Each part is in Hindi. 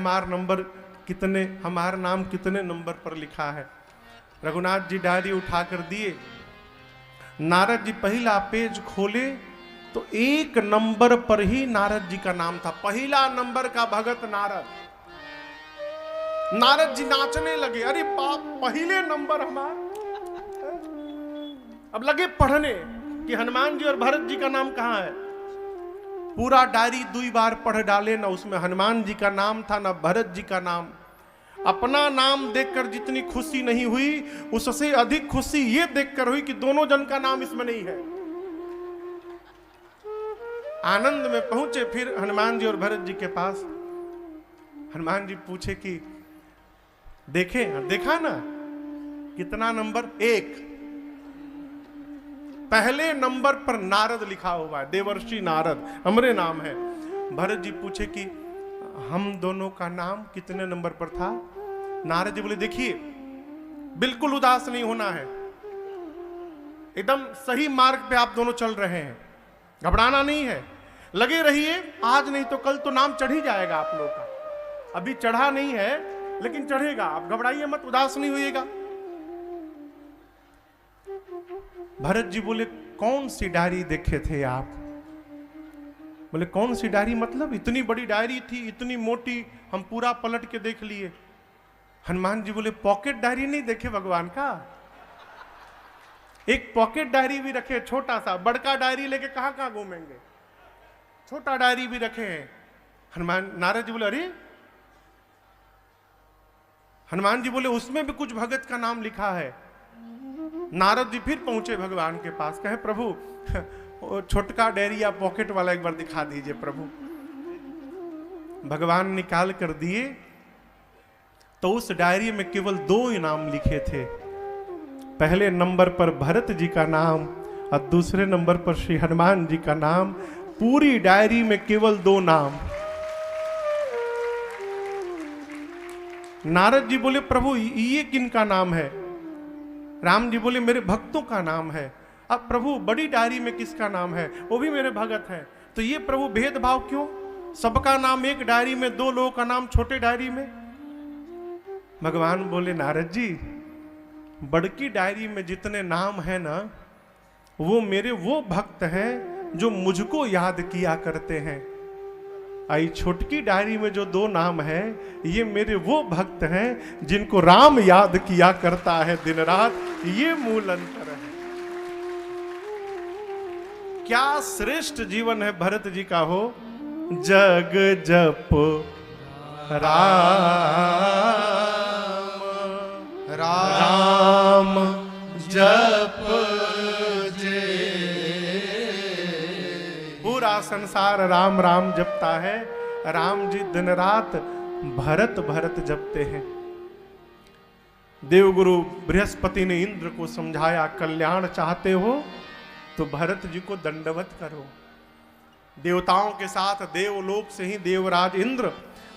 हमारा नंबर कितने, हमारा नाम कितने नंबर पर लिखा है। रघुनाथ जी डायरी उठाकर दिए। नारद जी पहला पेज खोले तो 1 नंबर पर ही नारद जी का नाम था। पहला नंबर का भगत नारद। नारद जी नाचने लगे, अरे बाप, पहले नंबर हमारा। अब लगे पढ़ने कि हनुमान जी और भरत जी का नाम कहां है। पूरा डायरी 2 बार पढ़ डाले, ना उसमें हनुमान जी का नाम था ना भरत जी का नाम। अपना नाम देखकर जितनी खुशी नहीं हुई, उससे अधिक खुशी ये देखकर हुई कि दोनों जन का नाम इसमें नहीं है। आनंद में पहुंचे फिर हनुमान जी और भरत जी के पास। हनुमान जी पूछे कि देखे, देखा ना कितना नंबर, 1। पहले नंबर पर नारद लिखा हुआ है, देवर्षि नारद हमरे नाम है। भरत जी पूछे कि हम दोनों का नाम कितने नंबर पर था। नारद जी बोले, देखिए बिल्कुल उदास नहीं होना है, एकदम सही मार्ग पे आप दोनों चल रहे हैं, घबराना नहीं है, लगे रहिए। आज नहीं तो कल तो नाम चढ़ ही जाएगा आप लोग का। अभी चढ़ा नहीं है लेकिन चढ़ेगा, आप घबराइए मत, उदास नहीं होइएगा। भरत जी बोले, कौन सी डायरी देखे थे आप। बोले, कौन सी डायरी मतलब, इतनी बड़ी डायरी थी, इतनी मोटी, हम पूरा पलट के देख लिए। हनुमान जी बोले, पॉकेट डायरी नहीं देखे भगवान का। एक पॉकेट डायरी भी रखे, छोटा सा। बड़का डायरी लेके कहां कहां घूमेंगे, छोटा डायरी भी रखे हैं। नारद जी बोले, अरे। हनुमान जी बोले, उसमें भी कुछ भगत का नाम लिखा है। नारद जी फिर पहुंचे भगवान के पास, कहे, प्रभु छोटका डायरी या पॉकेट वाला एक बार दिखा दीजिए प्रभु। भगवान निकाल कर दिए तो उस डायरी में केवल 2 इनाम लिखे थे। पहले नंबर पर भरत जी का नाम और दूसरे नंबर पर श्री हनुमान जी का नाम। पूरी डायरी में केवल 2 नाम। नारद जी बोले, प्रभु ये किनका नाम है। राम जी बोले, मेरे भक्तों का नाम है। अब प्रभु बड़ी डायरी में किसका नाम है, वो भी मेरे भगत हैं, तो ये प्रभु भेदभाव क्यों, सबका नाम एक डायरी में, 2 लोगों का नाम छोटे डायरी में। भगवान बोले, नारद जी बड़की डायरी में जितने नाम है ना, वो मेरे वो भक्त हैं जो मुझको याद किया करते हैं। आई छोटकी डायरी में जो 2 नाम है, ये मेरे वो भक्त हैं जिनको राम याद किया करता है दिन रात। ये मूल अंतर है। क्या श्रेष्ठ जीवन है भरत जी का हो। जग जप राम राम जप जे। पूरा संसार राम राम जपता है। राम जी दिन रात भरत भरत जपते हैं। देवगुरु बृहस्पति ने इंद्र को समझाया, कल्याण चाहते हो तो भरत जी को दंडवत करो। देवताओं के साथ देवलोक से ही देवराज इंद्र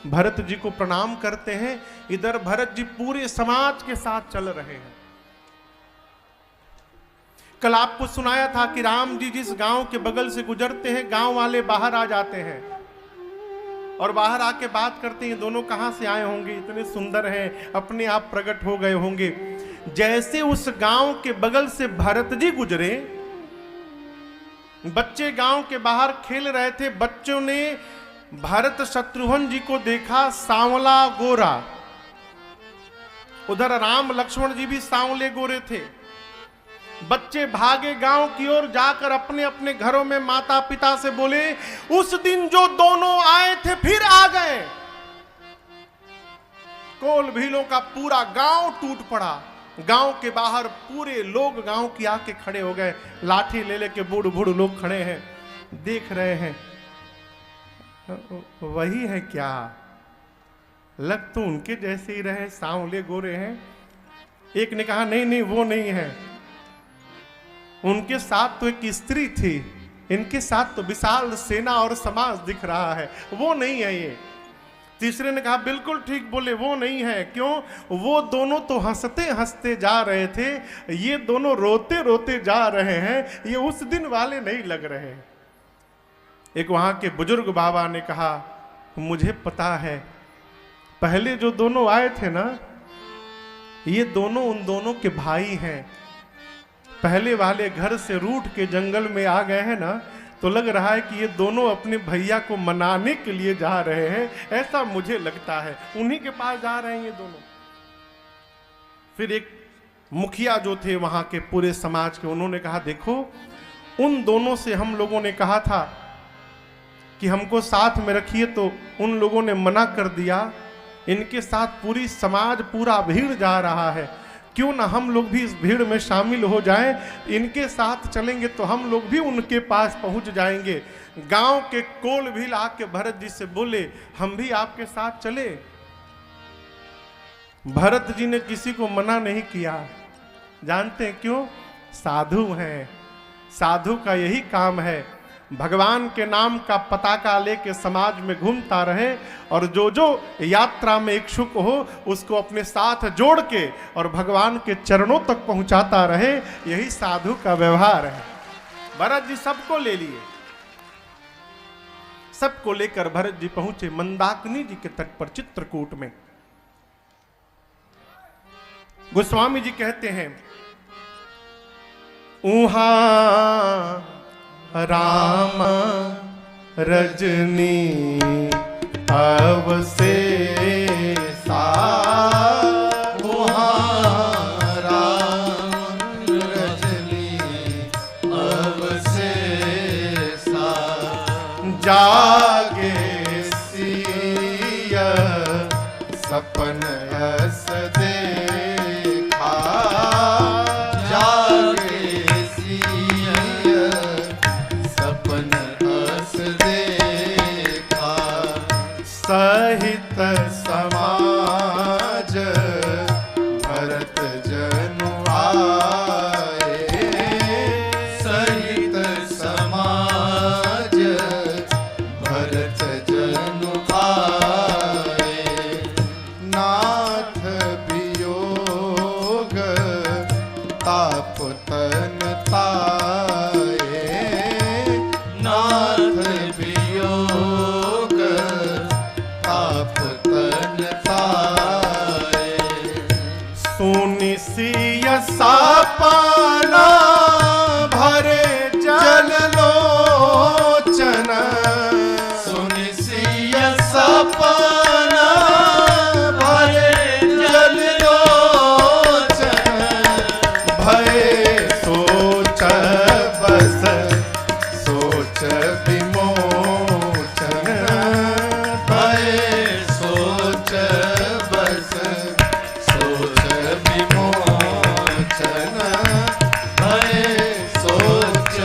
भरत जी को प्रणाम करते हैं। इधर भरत जी पूरे समाज के साथ चल रहे हैं। कल आपको सुनाया था कि राम जी जिस गांव के बगल से गुजरते हैं, गांव वाले बाहर आ जाते हैं और बाहर आके बात करते हैं, दोनों कहां से आए होंगे, इतने सुंदर हैं, अपने आप प्रकट हो गए होंगे। जैसे उस गांव के बगल से भरत जी गुजरे, बच्चे गांव के बाहर खेल रहे थे। बच्चों ने भरत शत्रुघ्न जी को देखा, सांवला गोरा। उधर राम लक्ष्मण जी भी सांवले गोरे थे। बच्चे भागे गांव की ओर, जाकर अपने अपने घरों में माता पिता से बोले, उस दिन जो दोनों आए थे फिर आ गए। कोल भीलों का पूरा गांव टूट पड़ा। गांव के बाहर पूरे लोग गांव की आके खड़े हो गए। लाठी ले लेके बूढ़ बूढ़ लोग खड़े हैं, देख रहे हैं। वही है क्या, लग तो उनके जैसे ही रहे, सांवले गोरे हैं। एक ने कहा, नहीं नहीं वो नहीं है, उनके साथ तो एक स्त्री थी, इनके साथ तो विशाल सेना और समाज दिख रहा है, वो नहीं है ये। तीसरे ने कहा, बिल्कुल ठीक बोले, वो नहीं है। क्यों, वो दोनों तो हंसते हंसते जा रहे थे, ये दोनों रोते रोते जा रहे हैं, ये उस दिन वाले नहीं लग रहे। एक वहां के बुजुर्ग बाबा ने कहा, मुझे पता है पहले जो दोनों आए थे ना, ये दोनों उन दोनों के भाई हैं। पहले वाले घर से रूठ के जंगल में आ गए हैं ना, तो लग रहा है कि ये दोनों अपने भैया को मनाने के लिए जा रहे हैं, ऐसा मुझे लगता है। उन्हीं के पास जा रहे हैं ये दोनों। फिर एक मुखिया जो थे वहां के पूरे समाज के, उन्होंने कहा देखो, उन दोनों से हम लोगों ने कहा था कि हमको साथ में रखिए, तो उन लोगों ने मना कर दिया। इनके साथ पूरी समाज, पूरा भीड़ जा रहा है, क्यों ना हम लोग भी इस भीड़ में शामिल हो जाएं। इनके साथ चलेंगे तो हम लोग भी उनके पास पहुंच जाएंगे। गांव के कोल भी आके भरत जी से बोले हम भी आपके साथ चले। भरत जी ने किसी को मना नहीं किया। जानते हैं क्यों? साधु हैं। साधु का यही काम है, भगवान के नाम का पताका लेके समाज में घूमता रहे, और जो जो यात्रा में इच्छुक हो उसको अपने साथ जोड़ के और भगवान के चरणों तक पहुंचाता रहे। यही साधु का व्यवहार है। भरत जी सबको ले लिए, सबको लेकर भरत जी पहुंचे मंदाकिनी जी के तट पर चित्रकूट में। गोस्वामी जी कहते हैं, उहाँ राम रजनी अवशेषा, वहाँ राम रजनी अवशेषा, जागे सिय सपन अस देखा, जागे सिय सपन अस देखा, सहित समाज भरत जनु आए, सहित समाज भरत जनु आए, नाथ वियोग ताप तन ताए, नाथ वियोग ताप तन ताए, सुनिसिय सापना भरे जल लोचन, सुनिसिय सपना भरे जल लोचन, भय सोच बस सोच विमोचन, भय सोच बस सोच विमोचन, भय सोच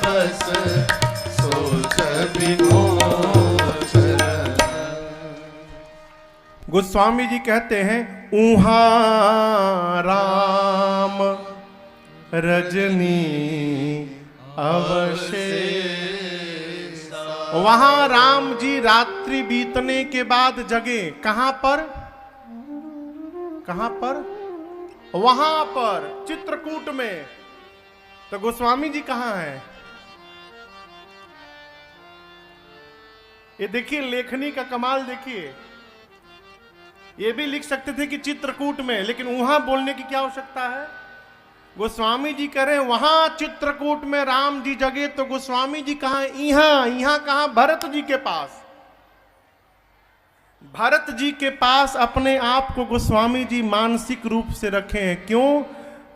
बस सोच विमोचन। गोस्वामी जी कहते हैं, उहाँ राम रजनी अवशेष। वहां राम जी रात्रि बीतने के बाद जगे। कहां पर? कहां पर? वहां पर चित्रकूट में। तो गोस्वामी जी कहां हैं? ये देखिए लेखनी का कमाल देखिए। ये भी लिख सकते थे कि चित्रकूट में, लेकिन वहां बोलने की क्या आवश्यकता है? गोस्वामी जी कह रहे हैं वहां चित्रकूट में राम जी जगे। तो गोस्वामी जी कहां? यहां कहां? भरत जी के पास। भरत जी के पास अपने आप को गोस्वामी जी मानसिक रूप से रखे हैं। क्यों?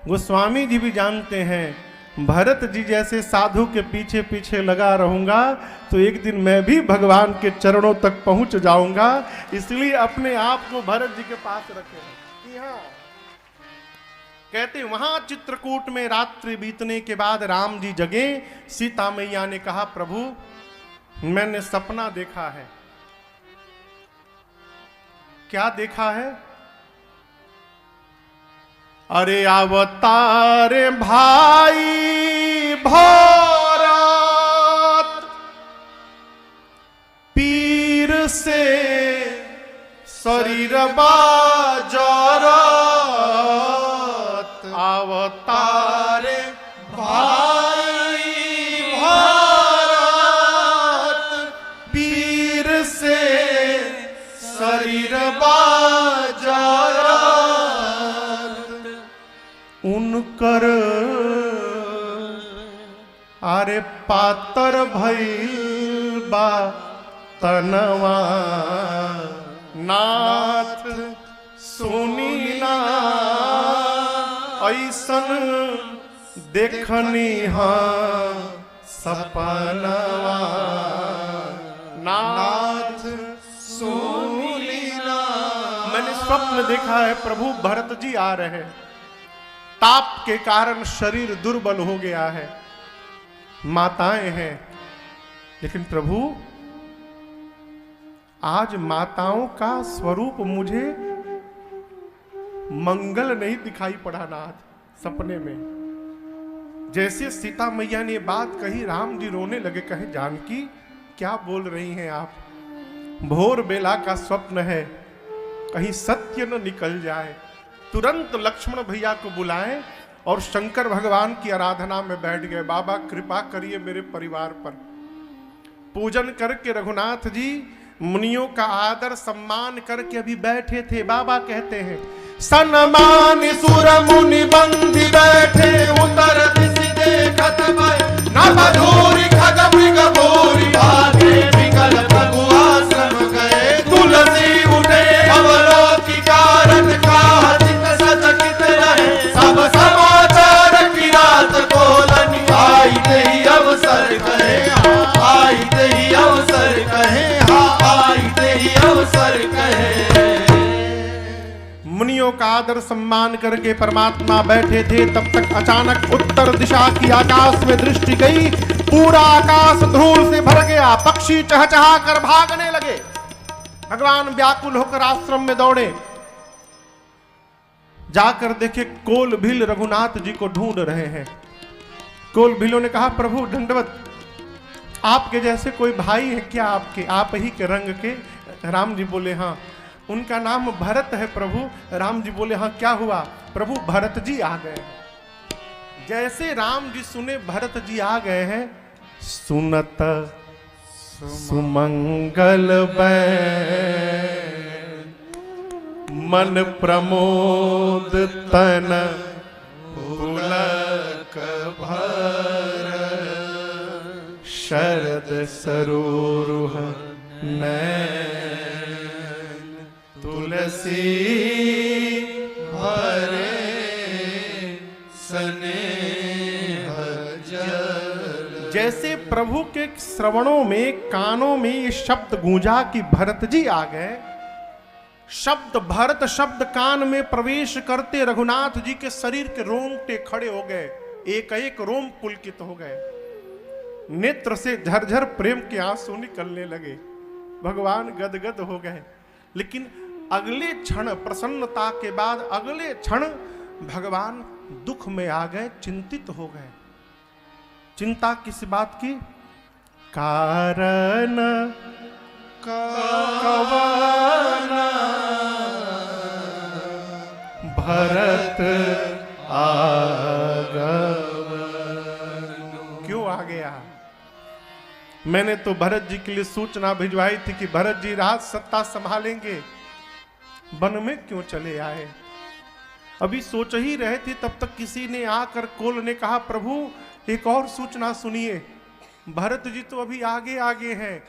गोस्वामी जी भी जानते हैं भरत जी जैसे साधु के पीछे पीछे लगा रहूंगा तो एक दिन मैं भी भगवान के चरणों तक पहुंच जाऊंगा। इसलिए अपने आप को भरत जी के पास रखे। हाँ, कहते वहां चित्रकूट में रात्रि बीतने के बाद राम जी जगे। सीता मैया ने कहा, प्रभु मैंने सपना देखा है। क्या देखा है? अरे अवतारे भाई भरत पीर से शरीर बाजरत। अवतारे भाई भारत पीर से शरीर बाजारात उनकर आरे पातर भइल बा तनवा नाथ सुनी ना ऐसन देखनी हाँ सपनवा नाथ सुनी ना। मैंने स्वप्न देखा है प्रभु भरत जी आ रहे हैं, ताप के कारण शरीर दुर्बल हो गया है, माताएं हैं, लेकिन प्रभु आज माताओं का स्वरूप मुझे मंगल नहीं दिखाई पड़ा नाथ सपने में। जैसे सीता मैया ने बात कही राम जी रोने लगे, कहे जानकी क्या बोल रही हैं आप, भोर बेला का स्वप्न है, कहीं सत्य न निकल जाए। तुरंत लक्ष्मण भैया को बुलाएं और शंकर भगवान की आराधना में बैठ गए। बाबा कृपा करिए मेरे परिवार पर। पूजन करके रघुनाथ जी मुनियों का आदर सम्मान करके अभी बैठे थे। बाबा कहते हैं सन्मान सुर मुनि बंदी बैठे उतर दिशि देखत भय नभधूरि खग मृग भूरि भागे विकल प्रभु आश्रम गए तुलसी उठे अवलोकि कारण काह चित सचकित रहे सब समाचार किरात कोलनि आई ही अवसर कहे आई ही अवसर कहे आई ही अवसर कहे। मुनियों का आदर सम्मान करके परमात्मा बैठे थे, तब तक अचानक उत्तर दिशा की आकाश में दृष्टि गई। पूरा आकाश धूल से भर गया, पक्षी चहचहा कर भागने लगे। भगवान व्याकुल होकर आश्रम में दौड़े, जाकर देखे कोल भील रघुनाथ जी को ढूंढ रहे हैं। कोल भीलों ने कहा प्रभु दंडवत, आपके जैसे कोई भाई है क्या आपके, आप ही के रंग के? राम जी बोले हाँ। उनका नाम भरत है प्रभु। राम जी बोले हाँ क्या हुआ? प्रभु भरत जी आ गए हैं। जैसे राम जी सुने भरत जी आ गए हैं, सुनत सुमंगल मन प्रमोद तन पुलक भर शरद सरोरुह नैन तुलसी भरे स्नेह जल। जैसे प्रभु के श्रवणों में कानों में ये शब्द गूंजा कि भरत जी आ गए। शब्द भरत शब्द कान में प्रवेश करते रघुनाथ जी के शरीर के रोंगटे खड़े हो गए, एक एक रोम पुलकित हो गए, नेत्र से झरझर प्रेम के आंसू निकलने लगे। भगवान गदगद हो गए। लेकिन अगले क्षण प्रसन्नता के बाद अगले क्षण भगवान दुख में आ गए, चिंतित हो गए। चिंता किस बात की? कारण कवन भरत आगमन। क्यों आ गया? मैंने तो भरत जी के लिए सूचना भिजवाई थी कि भरत जी राज सत्ता संभालेंगे, वन में क्यों चले आए? अभी सोच ही रहे थे, तब तक किसी ने आकर कोल ने कहा प्रभु एक और सूचना सुनिए, भरत जी तो अभी आगे आगे हैं।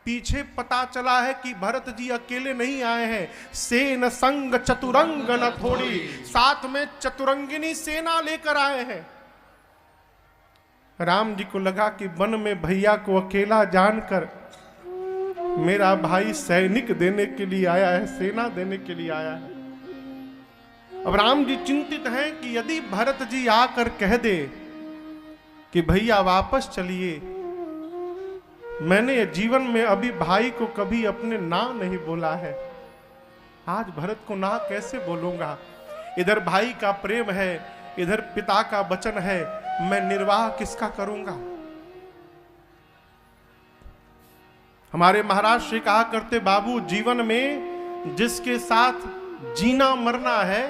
पीछे पता चला है कि भरत जी अकेले नहीं आए हैं, सेन संग चतुरंग न थोड़ी, साथ में चतुरंगिनी सेना लेकर आए हैं। राम जी को लगा कि वन में भैया को अकेला जानकर मेरा भाई सैनिक देने के लिए आया है, सेना देने के लिए आया है। अब राम जी चिंतित हैं कि यदि भरत जी आकर कह दे कि भैया वापस चलिए, मैंने जीवन में अभी भाई को कभी अपने ना नहीं बोला है, आज भरत को ना कैसे बोलूंगा? इधर भाई का प्रेम है, इधर पिता का वचन है, मैं निर्वाह किसका करूंगा? हमारे महाराज श्री कहा करते, बाबू जीवन में जिसके साथ जीना मरना है,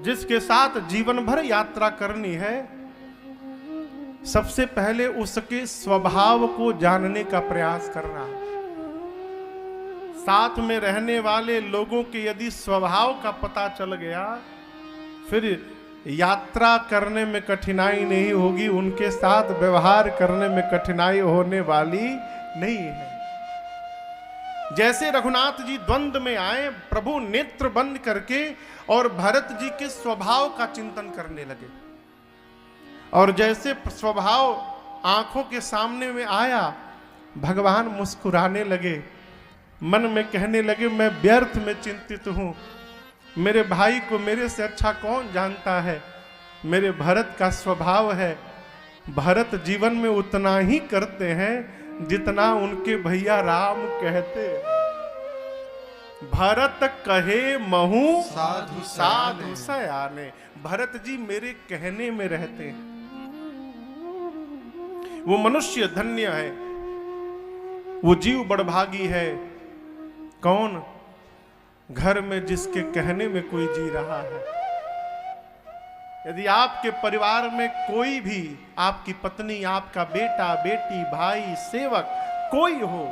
जिसके साथ जीवन भर यात्रा करनी है, सबसे पहले उसके स्वभाव को जानने का प्रयास करना। साथ में रहने वाले लोगों के यदि स्वभाव का पता चल गया, फिर यात्रा करने में कठिनाई नहीं होगी, उनके साथ व्यवहार करने में कठिनाई होने वाली नहीं है। जैसे रघुनाथ जी द्वंद्व में आए, प्रभु नेत्र बंद करके और भरत जी के स्वभाव का चिंतन करने लगे, और जैसे स्वभाव आंखों के सामने में आया, भगवान मुस्कुराने लगे, मन में कहने लगे मैं व्यर्थ में चिंतित हूं, मेरे भाई को मेरे से अच्छा कौन जानता है। मेरे भरत का स्वभाव है, भरत जीवन में उतना ही करते हैं जितना उनके भैया राम कहते हैं। भरत कहे महू साधु साधु सयाने, भरत जी मेरे कहने में रहते हैं। वो मनुष्य धन्य है, वो जीव बड़भागी है। कौन? घर में जिसके कहने में कोई जी रहा है। यदि आपके परिवार में कोई भी, आपकी पत्नी, आपका बेटा, बेटी, भाई, सेवक कोई हो,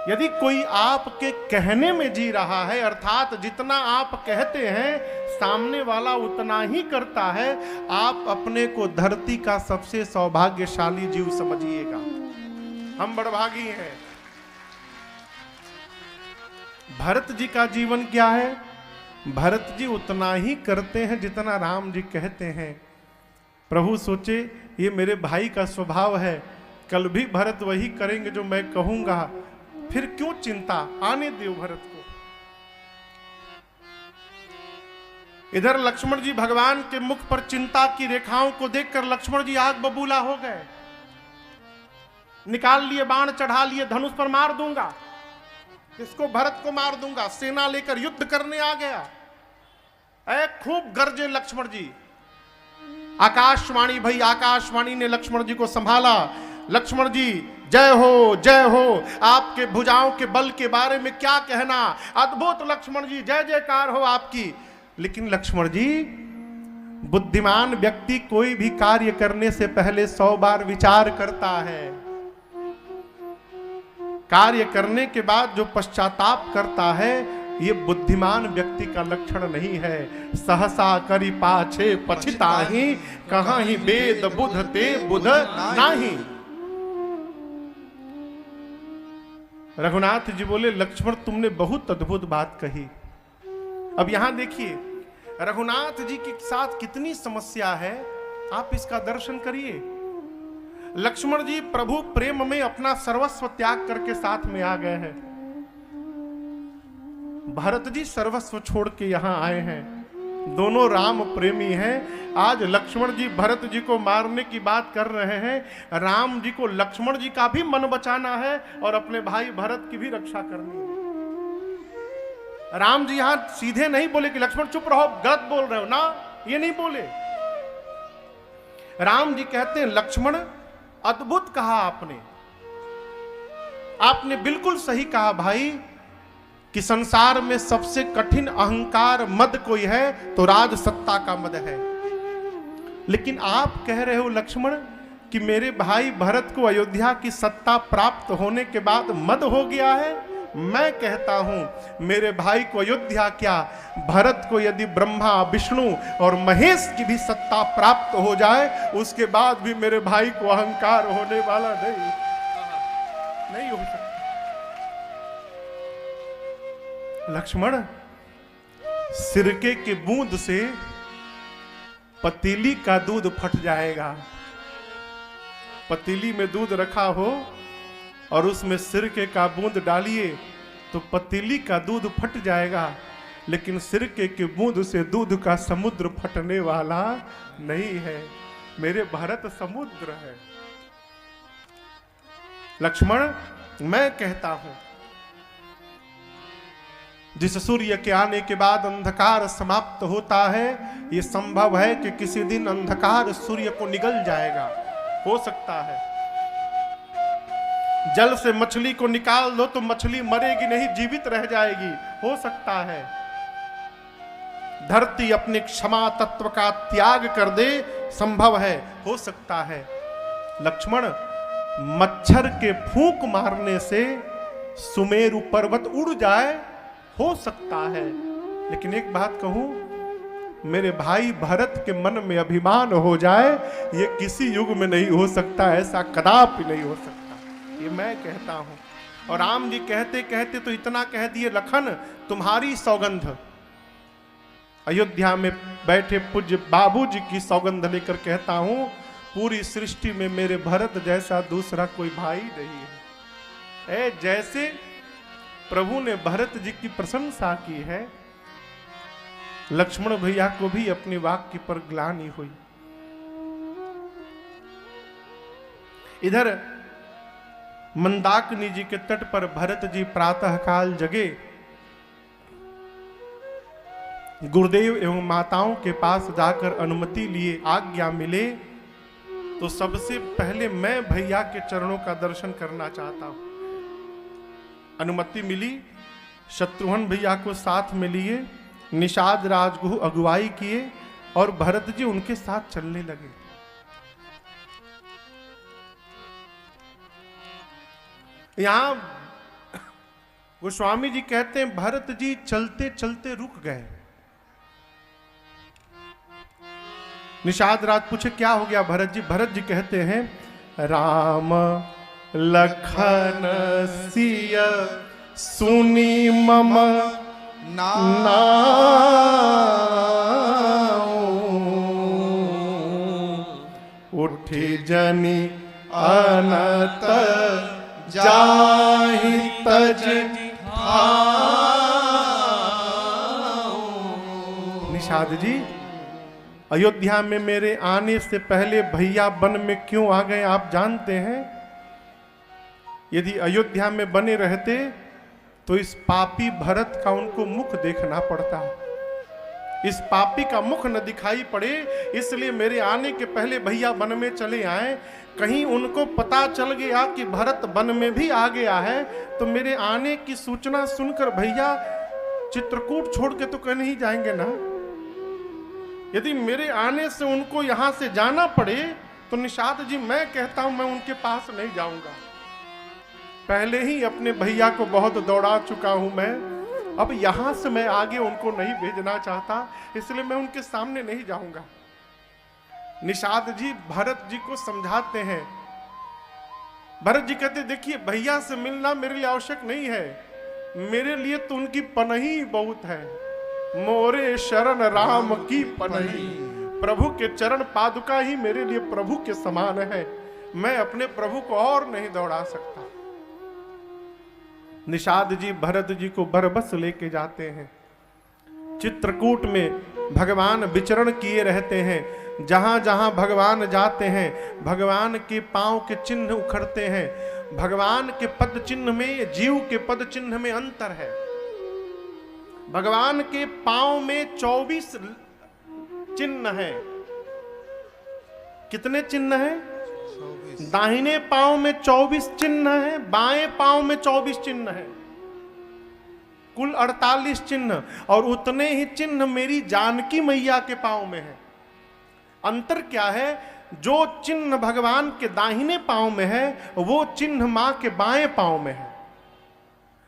यदि कोई आपके कहने में जी रहा है, अर्थात जितना आप कहते हैं सामने वाला उतना ही करता है, आप अपने को धरती का सबसे सौभाग्यशाली जीव समझिएगा। हम बड़भागी हैं। भरत जी का जीवन क्या है? भरत जी उतना ही करते हैं जितना राम जी कहते हैं। प्रभु सोचे ये मेरे भाई का स्वभाव है, कल भी भरत वही करेंगे जो मैं कहूंगा, फिर क्यों चिंता, आने दो भरत को। इधर लक्ष्मण जी भगवान के मुख पर चिंता की रेखाओं को देखकर लक्ष्मण जी आग बबूला हो गए। निकाल लिए बाण, चढ़ा लिए, धनुष पर मार दूंगा, इसको भरत को मार दूंगा, सेना लेकर युद्ध करने आ गया। ऐ खूब गरजे लक्ष्मण जी। आकाशवाणी भई, आकाशवाणी ने लक्ष्मण जी को संभाला। लक्ष्मण जी जय हो, जय हो, आपके भुजाओं के बल के बारे में क्या कहना, अद्भुत लक्ष्मण जी, जय जयकार हो आपकी। लेकिन लक्ष्मण जी, बुद्धिमान व्यक्ति कोई भी कार्य करने से पहले 100 बार विचार करता है। कार्य करने के बाद जो पश्चाताप करता है, ये बुद्धिमान व्यक्ति का लक्षण नहीं है। सहसा करी पाछे पछिताहि, कहाँ ही वेद बुध ते बुध नाही। रघुनाथ जी बोले लक्ष्मण तुमने बहुत अद्भुत बात कही। अब यहां देखिए रघुनाथ जी के साथ कितनी समस्या है, आप इसका दर्शन करिए। लक्ष्मण जी प्रभु प्रेम में अपना सर्वस्व त्याग करके साथ में आ गए हैं। भरत जी सर्वस्व छोड़ के यहां आए हैं। दोनों राम प्रेमी हैं। आज लक्ष्मण जी भरत जी को मारने की बात कर रहे हैं। राम जी को लक्ष्मण जी का भी मन बचाना है और अपने भाई भरत की भी रक्षा करनी है। राम जी यहां सीधे नहीं बोले कि लक्ष्मण चुप रहो, गलत बोल रहे हो ना, ये नहीं बोले। राम जी कहते हैं लक्ष्मण अद्भुत कहा आपने, आपने बिल्कुल सही कहा भाई कि संसार में सबसे कठिन अहंकार मद कोई है तो राज सत्ता का मद है। लेकिन आप कह रहे हो लक्ष्मण कि मेरे भाई भरत को अयोध्या की सत्ता प्राप्त होने के बाद मद हो गया है। मैं कहता हूं मेरे भाई को अयोध्या क्या, भरत को यदि ब्रह्मा, विष्णु और महेश की भी सत्ता प्राप्त हो जाए, उसके बाद भी मेरे भाई को अहंकार होने वाला नहीं हो सकता। लक्ष्मण, सिरके के बूंद से पतीली का दूध फट जाएगा। पतीली में दूध रखा हो और उसमें सिरके का बूंद डालिए तो पतीली का दूध फट जाएगा, लेकिन सिरके के बूंद से दूध का समुद्र फटने वाला नहीं है। मेरे भरत समुद्र है। लक्ष्मण, मैं कहता हूं जिस सूर्य के आने के बाद अंधकार समाप्त होता है, यह संभव है कि किसी दिन अंधकार सूर्य को निगल जाएगा। हो सकता है जल से मछली को निकाल दो तो मछली मरेगी नहीं, जीवित रह जाएगी। हो सकता है धरती अपने क्षमा तत्व का त्याग कर दे, संभव है, हो सकता है। लक्ष्मण, मच्छर के फूंक मारने से सुमेरु पर्वत उड़ जाए, हो सकता है। लेकिन एक बात कहूं, मेरे भाई भरत के मन में अभिमान हो जाए, ये किसी युग में नहीं हो सकता, ऐसा कदापि नहीं हो सकता, ये मैं कहता हूं। और राम जी कहते कहते तो इतना कह दिए, लखन तुम्हारी सौगंध, अयोध्या में बैठे पूज्य बाबूजी की सौगंध लेकर कहता हूं, पूरी सृष्टि में मेरे भरत जैसा दूसरा कोई भाई नहीं है। जैसे प्रभु ने भरत जी की प्रशंसा की है, लक्ष्मण भैया को भी अपनी वाक्य पर ग्लानि हुई। इधर मंदाकिनी जी के तट पर भरत जी प्रातः काल जगे, गुरुदेव एवं माताओं के पास जाकर अनुमति लिए, आज्ञा मिले तो सबसे पहले मैं भैया के चरणों का दर्शन करना चाहता हूं। अनुमति मिली, शत्रुघ्न भैया को साथ में लिए, निषाद राजगुरु अगुवाई किए और भरत जी उनके साथ चलने लगे। यहां गोस्वामी जी कहते हैं, भरत जी चलते चलते रुक गए। निषाद राज पूछे क्या हो गया भरत जी? भरत जी कहते हैं, राम लखन सिय सुनी मम नाऊ, उठी जनी अनत जाहि तज निषाद जी, अयोध्या में मेरे आने से पहले भैया वन में क्यों आ गए आप जानते हैं? यदि अयोध्या में बने रहते तो इस पापी भरत का उनको मुख देखना पड़ता। इस पापी का मुख न दिखाई पड़े, इसलिए मेरे आने के पहले भैया वन में चले आए। कहीं उनको पता चल गया कि भरत वन में भी आ गया है तो मेरे आने की सूचना सुनकर भैया चित्रकूट छोड़ के तो कहीं नहीं जाएंगे ना। यदि मेरे आने से उनको यहां से जाना पड़े तो निषाद जी मैं कहता हूं मैं उनके पास नहीं जाऊंगा। पहले ही अपने भैया को बहुत दौड़ा चुका हूं मैं, अब यहां से मैं आगे उनको नहीं भेजना चाहता, इसलिए मैं उनके सामने नहीं जाऊंगा। निषाद जी भरत जी को समझाते हैं। भरत जी कहते देखिए भैया से मिलना मेरे लिए आवश्यक नहीं है, मेरे लिए तो उनकी पनही बहुत है। मोरे शरण राम की पनही, प्रभु के चरण पादुका ही मेरे लिए प्रभु के समान है, मैं अपने प्रभु को और नहीं दौड़ा सकता। निषाद जी भरत जी को बरबस लेके जाते हैं। चित्रकूट में भगवान विचरण किए रहते हैं, जहां जहां भगवान जाते हैं भगवान के पांव के चिन्ह उखड़ते हैं। भगवान के पद चिन्ह में जीव के पद चिन्ह में अंतर है। भगवान के पांव में 24 चिन्ह हैं। कितने चिन्ह हैं? दाहिने पांव में 24 चिन्ह हैं, बाएं पांव में 24 चिन्ह हैं, कुल 48 चिन्ह। और उतने ही चिन्ह मेरी जानकी मैया के पांव में है। अंतर क्या है? जो चिन्ह भगवान के दाहिने पांव में है वो चिन्ह मां के बाएं पांव में है,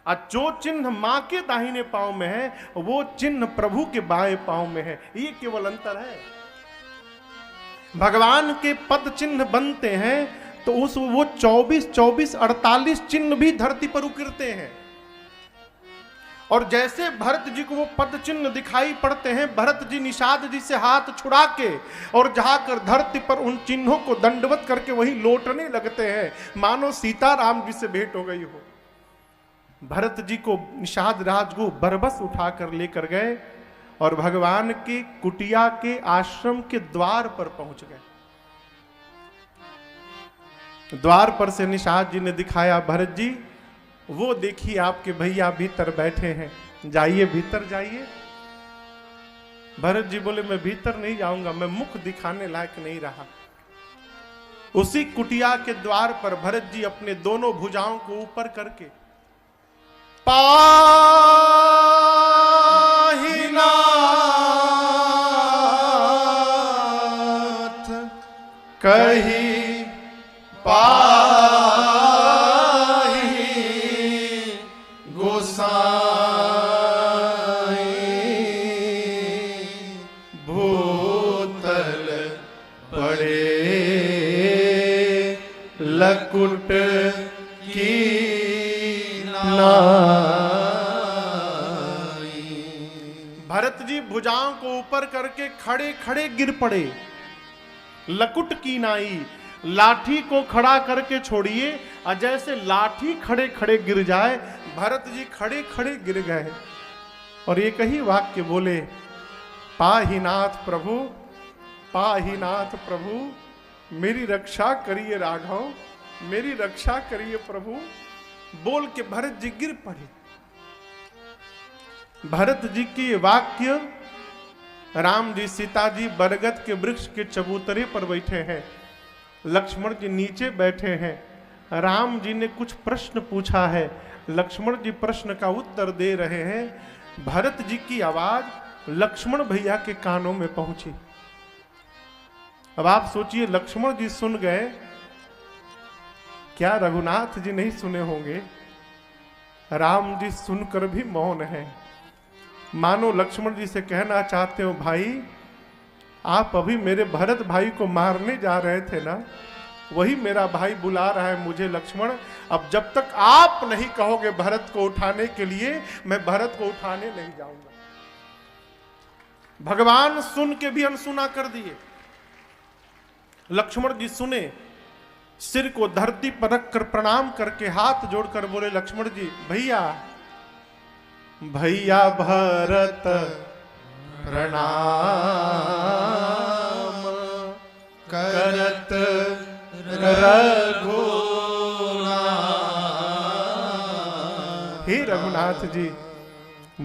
और जो चिन्ह मां के दाहिने पांव में है वो चिन्ह प्रभु के बाएं पांव में है। ये केवल अंतर है। भगवान के पद चिन्ह बनते हैं तो उस वो 24 48 चिन्ह भी धरती पर उकरते हैं। और जैसे भरत जी को वो पद चिन्ह दिखाई पड़ते हैं, भरत जी निषाद जी से हाथ छुड़ा के और जाकर धरती पर उन चिन्हों को दंडवत करके वही लौटने लगते हैं, मानो सीताराम जी से भेंट हो गई हो। भरत जी को निषाद राजगुरु बरबस उठाकर लेकर गए और भगवान की कुटिया के आश्रम के द्वार पर पहुंच गए। द्वार पर से निषाद जी ने दिखाया, भरत जी वो देखिए आपके भैया भीतर बैठे हैं, जाइए भीतर जाइए। भरत जी बोले मैं भीतर नहीं जाऊंगा, मैं मुख दिखाने लायक नहीं रहा। उसी कुटिया के द्वार पर भरत जी अपने दोनों भुजाओं को ऊपर करके पाहिनाथ कही पाही भूतल पड़े लकुट की नाई। भरत जी भुजाओं को ऊपर करके खड़े खड़े गिर पड़े। लकुट की नाई, लाठी को खड़ा करके छोड़िए, और जैसे लाठी खड़े खड़े गिर जाए, भरत जी खड़े खड़े गिर गए और एक ही वाक्य बोले, पाहीनाथ प्रभु, पाहीनाथ प्रभु, मेरी रक्षा करिए राघव, मेरी रक्षा करिए प्रभु। बोल के भरत जी गिर पड़े। भरत जी के वाक्य, राम जी सीता जी बरगद के वृक्ष के चबूतरे पर बैठे हैं, लक्ष्मण जी नीचे बैठे हैं। राम जी ने कुछ प्रश्न पूछा है, लक्ष्मण जी प्रश्न का उत्तर दे रहे हैं। भरत जी की आवाज लक्ष्मण भैया के कानों में पहुंची। अब आप सोचिए, लक्ष्मण जी सुन गए, क्या रघुनाथ जी नहीं सुने होंगे? राम जी सुनकर भी मौन है, मानो लक्ष्मण जी से कहना चाहते हो, भाई आप अभी मेरे भरत भाई को मारने जा रहे थे ना, वही मेरा भाई बुला रहा है मुझे लक्ष्मण। अब जब तक आप नहीं कहोगे भरत को उठाने के लिए, मैं भरत को उठाने नहीं जाऊंगा। भगवान सुन के भी अनसुना कर दिए। लक्ष्मण जी सुने, सिर को धरती पर रखकर प्रणाम करके हाथ जोड़कर बोले, लक्ष्मण जी भैया, भैया भरत प्रणाम करत रघुनाथ। हे रघुनाथ जी,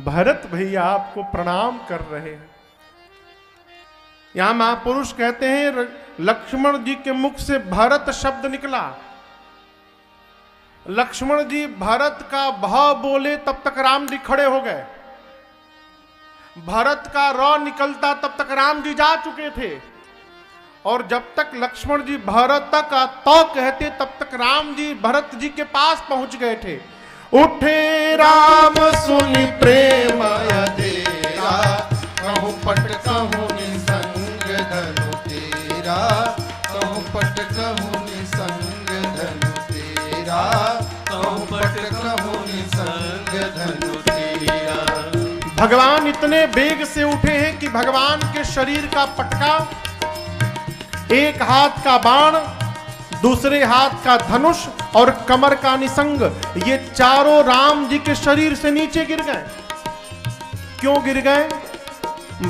भरत भैया आपको प्रणाम कर रहे हैं। यहां महापुरुष कहते हैं, लक्ष्मण जी के मुख से भरत शब्द निकला। लक्ष्मण जी भरत का भाव बोले तब तक राम जी खड़े हो गए। भरत का र निकलता तब तक राम जी जा चुके थे, और जब तक लक्ष्मण जी भरत का तो कहते तब तक राम जी भरत जी के पास पहुंच गए थे। उठे राम सुनि प्रेम अधेरा, कहूँ पट कहूँ निसंग धनु तेरा, कहूँ पट कहूँ निसंग धनु तेरा, कहूँ पट कहूँ निसंग धनु तेरा। भगवान इतने वेग से उठे हैं कि भगवान के शरीर का पटका, एक हाथ का बाण, दूसरे हाथ का धनुष और कमर का निसंग, ये चारों राम जी के शरीर से नीचे गिर गए। क्यों गिर गए?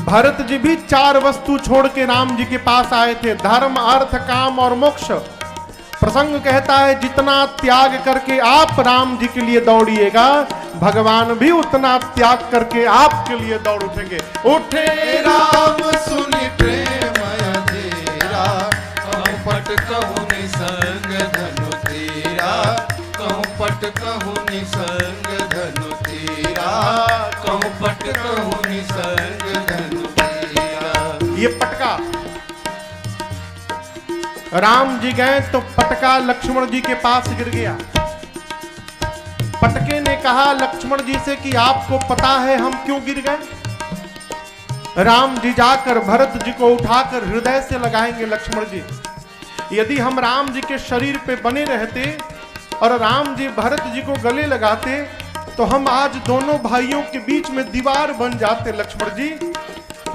भरत जी भी चार वस्तु छोड़ के राम जी के पास आए थे, धर्म अर्थ काम और मोक्ष। प्रसंग कहता है, जितना त्याग करके आप राम जी के लिए दौड़िएगा, भगवान भी उतना त्याग करके आपके लिए दौड़ उठेंगे। उठे राम सुनि प्रेम अधेरा, कहूँ पट कहूँ निसंग धनु तेरा, कहूँ पट कहूँ निसंग धनु तेरा, कहूँ पट कहूँ निसंग धनु तेरा। ये पटका, राम जी गए तो पटका लक्ष्मण जी के पास गिर गया। पटके ने कहा लक्ष्मण जी से कि आपको पता है हम क्यों गिर गए? राम जी जाकर भरत जी को उठाकर हृदय से लगाएंगे। लक्ष्मण जी, यदि हम राम जी के शरीर पे बने रहते और राम जी भरत जी को गले लगाते, तो हम आज दोनों भाइयों के बीच में दीवार बन जाते। लक्ष्मण जी,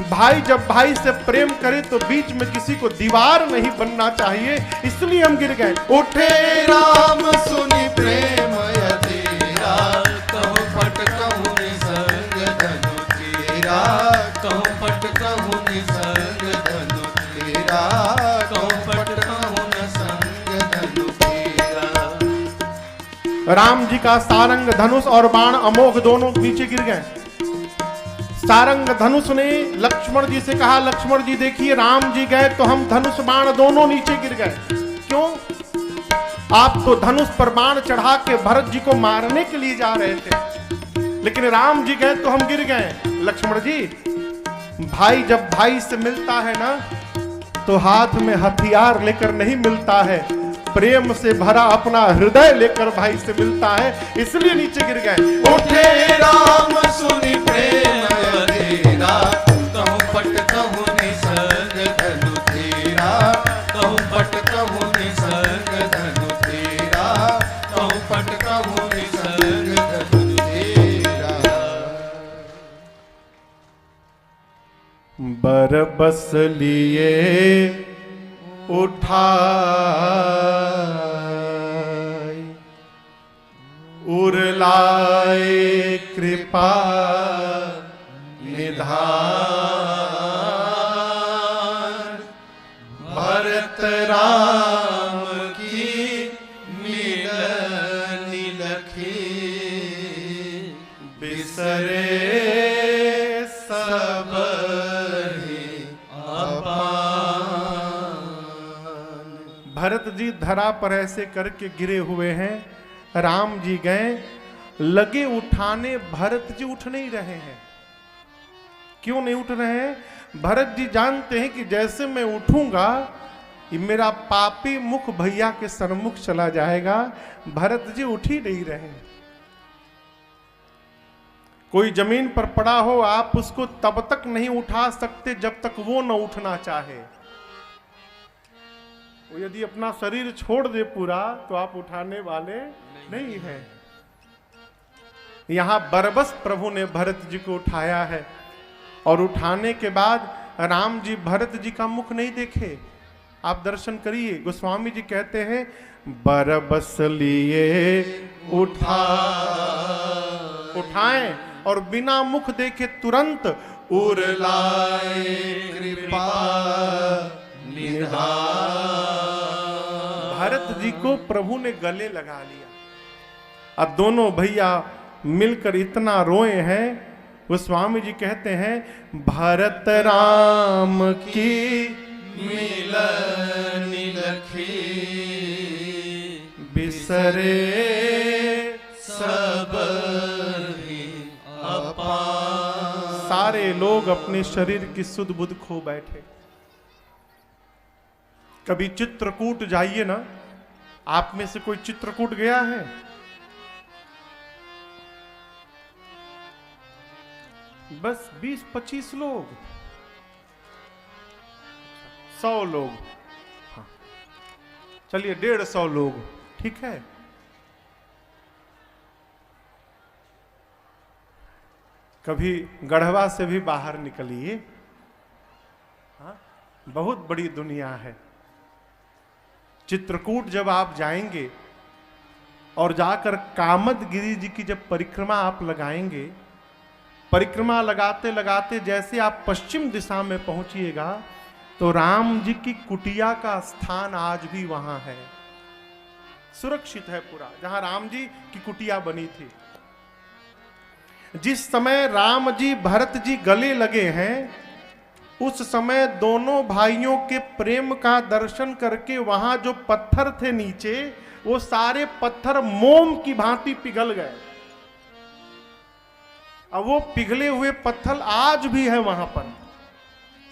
भाई जब भाई से प्रेम करे तो बीच में किसी को दीवार नहीं बनना चाहिए, इसलिए हम गिर गए। उठे राम सुनि प्रेम अधेरा, कहूँ पट कहूँ निसंग धनु तेरा, कहूँ पट कहूँ निसंग धनु तेरा, कहूँ पट कहूँ निसंग धनु तेरा। राम जी का सारंग धनुष और बाण अमोघ दोनों नीचे गिर गए। सारंग धनुष ने लक्ष्मण जी से कहा, लक्ष्मण जी देखिए, राम जी गए तो हम धनुष बाण दोनों नीचे गिर गए। क्यों? आप तो धनुष पर बाण चढ़ा के भरत जी को मारने के लिए जा रहे थे, लेकिन राम जी गए तो हम गिर गए। लक्ष्मण जी, भाई जब भाई से मिलता है ना, तो हाथ में हथियार लेकर नहीं मिलता है, प्रेम से भरा अपना हृदय लेकर भाई से मिलता है, इसलिए नीचे गिर गए। उठे राम सुनि प्रेम तेरा, कहूँ पट कहूँ निसंग धनु तेरा, कहूँ पट कहूँ निसंग धनु तेरा, कहूँ पट कहूँ निसंग धनु तेरा। बरबस लिए उठाए उरलाए कृपा निधान, भरत राम की मिलन लखी, बिसरे सब भरत जी धरा पर ऐसे करके गिरे हुए हैं। राम जी गए, लगे उठाने, भरत जी उठ नहीं रहे हैं। क्यों नहीं उठ रहे हैं? भरत जी जानते हैं कि जैसे मैं उठूंगा ये मेरा पापी मुख भैया के सन्मुख चला जाएगा। भरत जी उठ ही नहीं रहे। कोई जमीन पर पड़ा हो, आप उसको तब तक नहीं उठा सकते जब तक वो न उठना चाहे। वो यदि अपना शरीर छोड़ दे पूरा, तो आप उठाने वाले नहीं हैं। यहां बरबस प्रभु ने भरत जी को उठाया है, और उठाने के बाद राम जी भरत जी का मुख नहीं देखे। आप दर्शन करिए, गोस्वामी जी कहते हैं बरबस लिए उठाएं और बिना मुख देखे तुरंत उरलाए कृपा निधान। भरत जी को प्रभु ने गले लगा लिया। अब दोनों भैया मिलकर इतना रोए हैं, गोस्वामी जी कहते हैं भरत राम की मिलन लखी, बिसरे सब सारे लोग अपने शरीर की सुध बुध खो बैठे। कभी चित्रकूट जाइए ना, आप में से कोई चित्रकूट गया है? बस 20-25 लोग, 100 लोग, हाँ चलिए 150 लोग, ठीक है। कभी गढ़वा से भी बाहर निकलिए, हाँ बहुत बड़ी दुनिया है। चित्रकूट जब आप जाएंगे और जाकर कामदगिरी जी की जब परिक्रमा आप लगाएंगे, परिक्रमा लगाते लगाते जैसे आप पश्चिम दिशा में पहुंचिएगा तो राम जी की कुटिया का स्थान आज भी वहां है, सुरक्षित है पूरा, जहां राम जी की कुटिया बनी थी। जिस समय राम जी भरत जी गले लगे हैं, उस समय दोनों भाइयों के प्रेम का दर्शन करके वहां जो पत्थर थे नीचे, वो सारे पत्थर मोम की भांति पिघल गए। अब वो पिघले हुए पत्थर आज भी है वहां पर।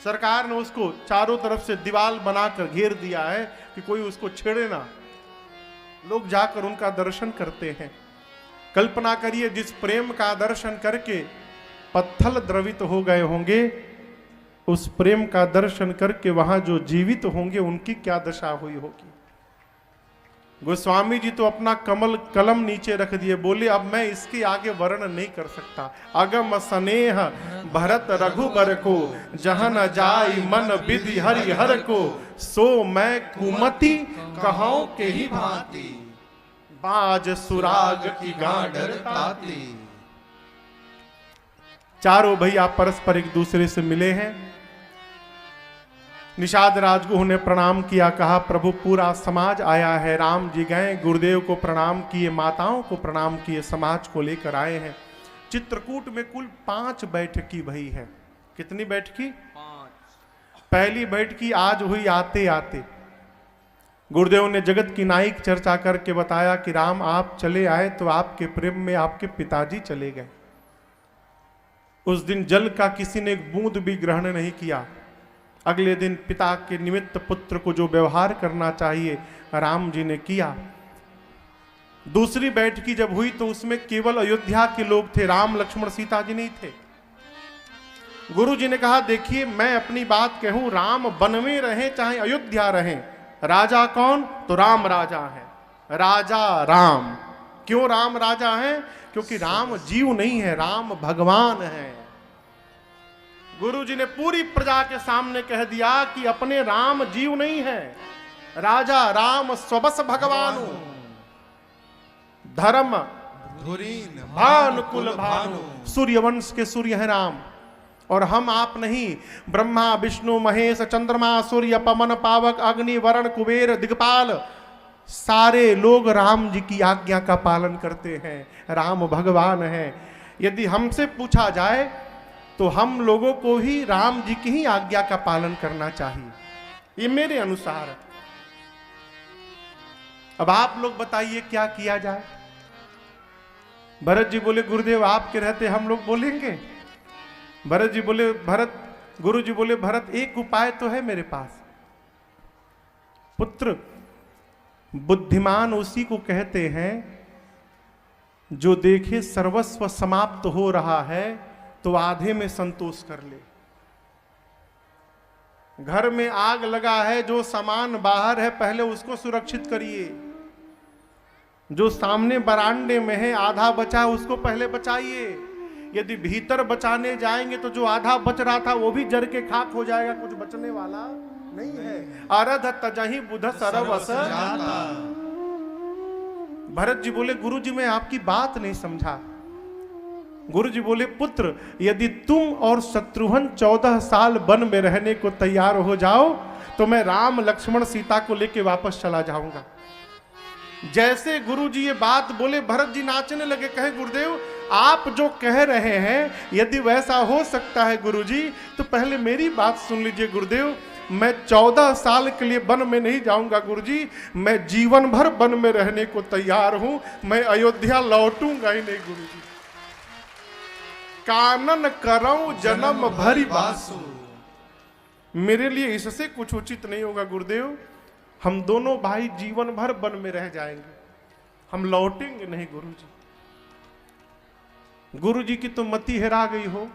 सरकार ने उसको चारों तरफ से दीवार बनाकर घेर दिया है कि कोई उसको छेड़े ना। लोग जाकर उनका दर्शन करते हैं। कल्पना करिए, जिस प्रेम का दर्शन करके पत्थर द्रवित हो गए होंगे, उस प्रेम का दर्शन करके वहां जो जीवित होंगे उनकी क्या दशा हुई होगी। गोस्वामी जी तो अपना कलम नीचे रख दिए, बोले अब मैं इसके आगे वर्णन नहीं कर सकता। अगम स्नेह भरत रघुबर को, जहाँ न जाई मन विधि हरि हर को, सो मैं कुमति कहूं के ही भांति, बाज सुराग की गांडर ताती। चारों भैया परस्पर एक दूसरे से मिले हैं। निषाद राजगुरु ने प्रणाम किया, कहा प्रभु पूरा समाज आया है। राम जी गए, गुरुदेव को प्रणाम किए, माताओं को प्रणाम किए, समाज को लेकर आए हैं। चित्रकूट में कुल 5 बैठकी भई है। कितनी बैठकी? 5। पहली बैठकी आज हुई आते आते। गुरुदेव ने जगत की नायक चर्चा करके बताया कि राम आप चले आए तो आपके प्रेम में आपके पिताजी चले गए। उस दिन जल का किसी ने एक बूंद भी ग्रहण नहीं किया। अगले दिन पिता के निमित्त पुत्र को जो व्यवहार करना चाहिए राम जी ने किया। दूसरी बैठकी जब हुई तो उसमें केवल अयोध्या के लोग थे, राम लक्ष्मण सीता जी नहीं थे। गुरु जी ने कहा देखिए मैं अपनी बात कहूं, राम वन में रहे चाहे अयोध्या रहे, राजा कौन? तो राम राजा है, राजा राम। क्यों राम राजा है? क्योंकि राम जीव नहीं है, राम भगवान है। गुरु जी ने पूरी प्रजा के सामने कह दिया कि अपने राम जीव नहीं है, राजा राम स्वबस भगवान, धर्म धुरीन भानुकुल भानु, सूर्यवंश के सूर्य है राम। और हम आप नहीं, ब्रह्मा विष्णु महेश चंद्रमा सूर्य पवन पावक अग्नि वरुण कुबेर दिग्पाल सारे लोग राम जी की आज्ञा का पालन करते हैं, राम भगवान है। यदि हमसे पूछा जाए तो हम लोगों को ही राम जी की ही आज्ञा का पालन करना चाहिए, ये मेरे अनुसार है। अब आप लोग बताइए क्या किया जाए? भरत जी बोले गुरुदेव आपके रहते हम लोग बोलेंगे। भरत जी बोले गुरु जी बोले भरत एक उपाय तो है मेरे पास। पुत्र बुद्धिमान उसी को कहते हैं जो देखे सर्वस्व समाप्त हो रहा है तो आधे में संतोष कर ले। घर में आग लगा है, जो सामान बाहर है पहले उसको सुरक्षित करिए। जो सामने बरांडे में है आधा बचा उसको पहले बचाइए। यदि भीतर बचाने जाएंगे तो जो आधा बच रहा था वो भी जर के खाक हो जाएगा, कुछ बचने वाला नहीं है। अरध तजहि बुध सरवस जाता। भरत जी बोले गुरु जी मैं आपकी बात नहीं समझा। गुरु जी बोले पुत्र यदि तुम और शत्रुघ्न 14 साल वन में रहने को तैयार हो जाओ तो मैं राम लक्ष्मण सीता को लेके वापस चला जाऊंगा। जैसे गुरु जी ये बात बोले भरत जी नाचने लगे, कहे गुरुदेव आप जो कह रहे हैं यदि वैसा हो सकता है गुरु जी तो पहले मेरी बात सुन लीजिए गुरुदेव। मैं 14 साल के लिए वन में नहीं जाऊंगा गुरुजी, मैं जीवन भर वन में रहने को तैयार हूं, मैं अयोध्या लौटूंगा ही नहीं गुरुजी। कानन करऊं जन्म भरी बासु, मेरे लिए इससे कुछ उचित नहीं होगा गुरुदेव। हम दोनों भाई जीवन भर वन में रह जाएंगे, हम लौटेंगे नहीं गुरुजी। गुरुजी की तो मति हेरा गई हो।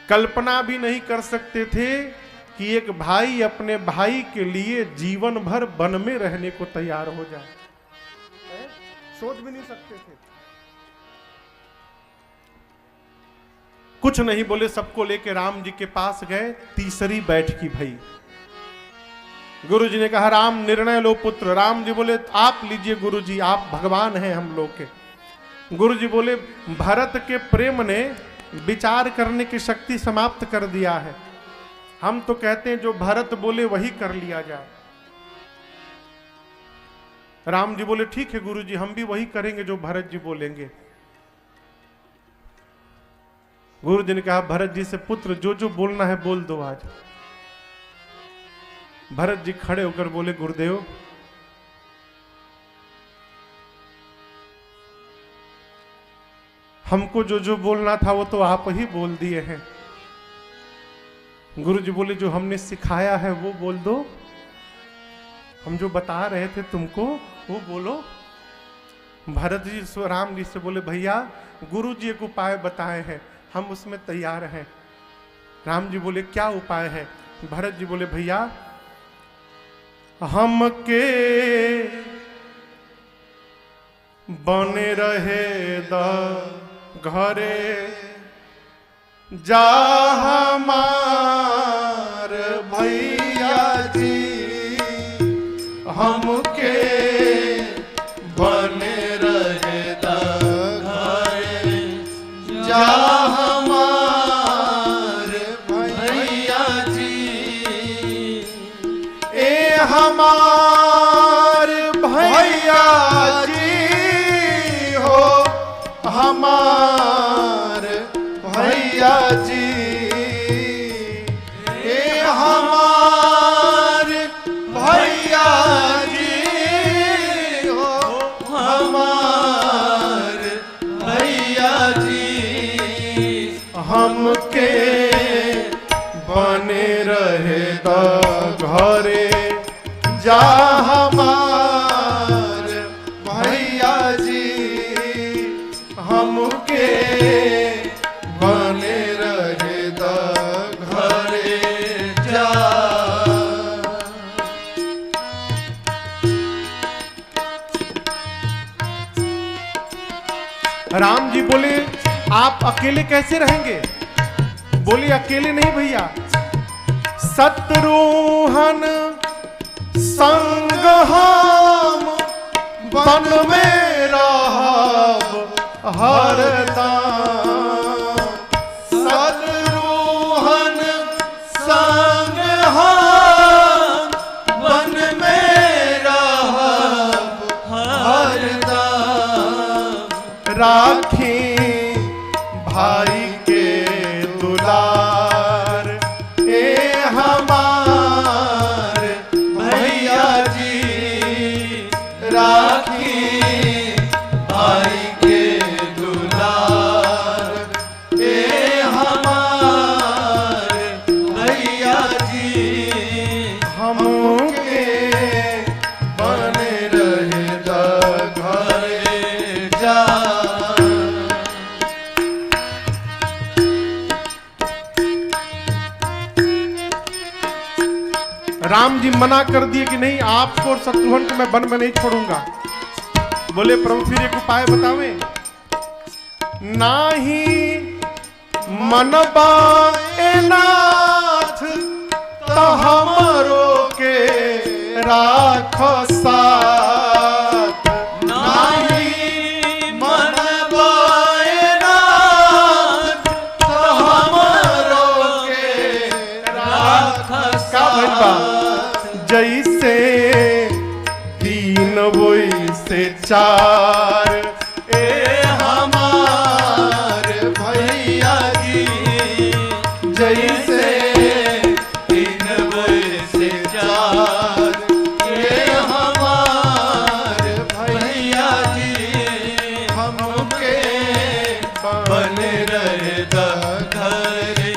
कल्पना भी नहीं कर सकते थे कि एक भाई अपने भाई के लिए जीवन भर वन में रहने को तैयार हो जाए, सोच भी नहीं सकते थे। कुछ नहीं बोले, सबको लेके राम जी के पास गए। तीसरी बैठकी भई। गुरु जी ने कहा राम निर्णय लो पुत्र। राम जी बोले आप लीजिए गुरु जी, आप भगवान हैं हम लोग के। गुरु जी बोले भरत के प्रेम ने विचार करने की शक्ति समाप्त कर दिया है। हम तो कहते हैं जो भरत बोले वही कर लिया जाए। राम जी बोले ठीक है गुरु जी, हम भी वही करेंगे जो भरत जी बोलेंगे। गुरु जी ने कहा भरत जी से पुत्र जो जो बोलना है बोल दो आज। भरत जी खड़े होकर बोले गुरुदेव हमको जो जो बोलना था वो तो आप ही बोल दिए हैं। गुरु जी बोले जो हमने सिखाया है वो बोल दो, हम जो बता रहे थे तुमको वो बोलो। भरत जी राम जी से बोले भैया गुरु जी एक उपाय बताए हैं, हम उसमें तैयार हैं। राम जी बोले क्या उपाय है? भरत जी बोले भैया हमके बने रहे द घरे जा हमार भैया जी, हमके बने रहे द घरे जा हमार भैया जी। ए हमार भैया जी हो, हमार भैया जी। ए हमार भैया जी हो, हमार भैया जी। हमके बने रहे द घरे जा हमार भैया जी हमके बने रहे द घरे जा। राम जी बोले आप अकेले कैसे रहेंगे? बोले अकेले नहीं भैया, शत्रुहन संग हम वन में रहब हरदम शत्रुहन संग हम वन में रहब हरदम राखी भाई के दुलार ए हमार भैया जी राखी भाई के दुलार ए हमार भैया जी हमके बने रहे द घरे जा। राम जी मना कर दिए कि नहीं, आपको और शत्रुघ्न को मैं वन में नहीं छोड़ूंगा। बोले प्रभु फिर एक उपाय बतावे। नाही मनबा ए नाथ तो हमरो के राखो साथ। नाही मनबा ए नाथ तो हमरो के राख का भइल बा? जैसे तीन वैसे चार ए हमार भैया जी जैसे तीन वैसे चार ए हमार भैया जी हमके बने रहे द घरे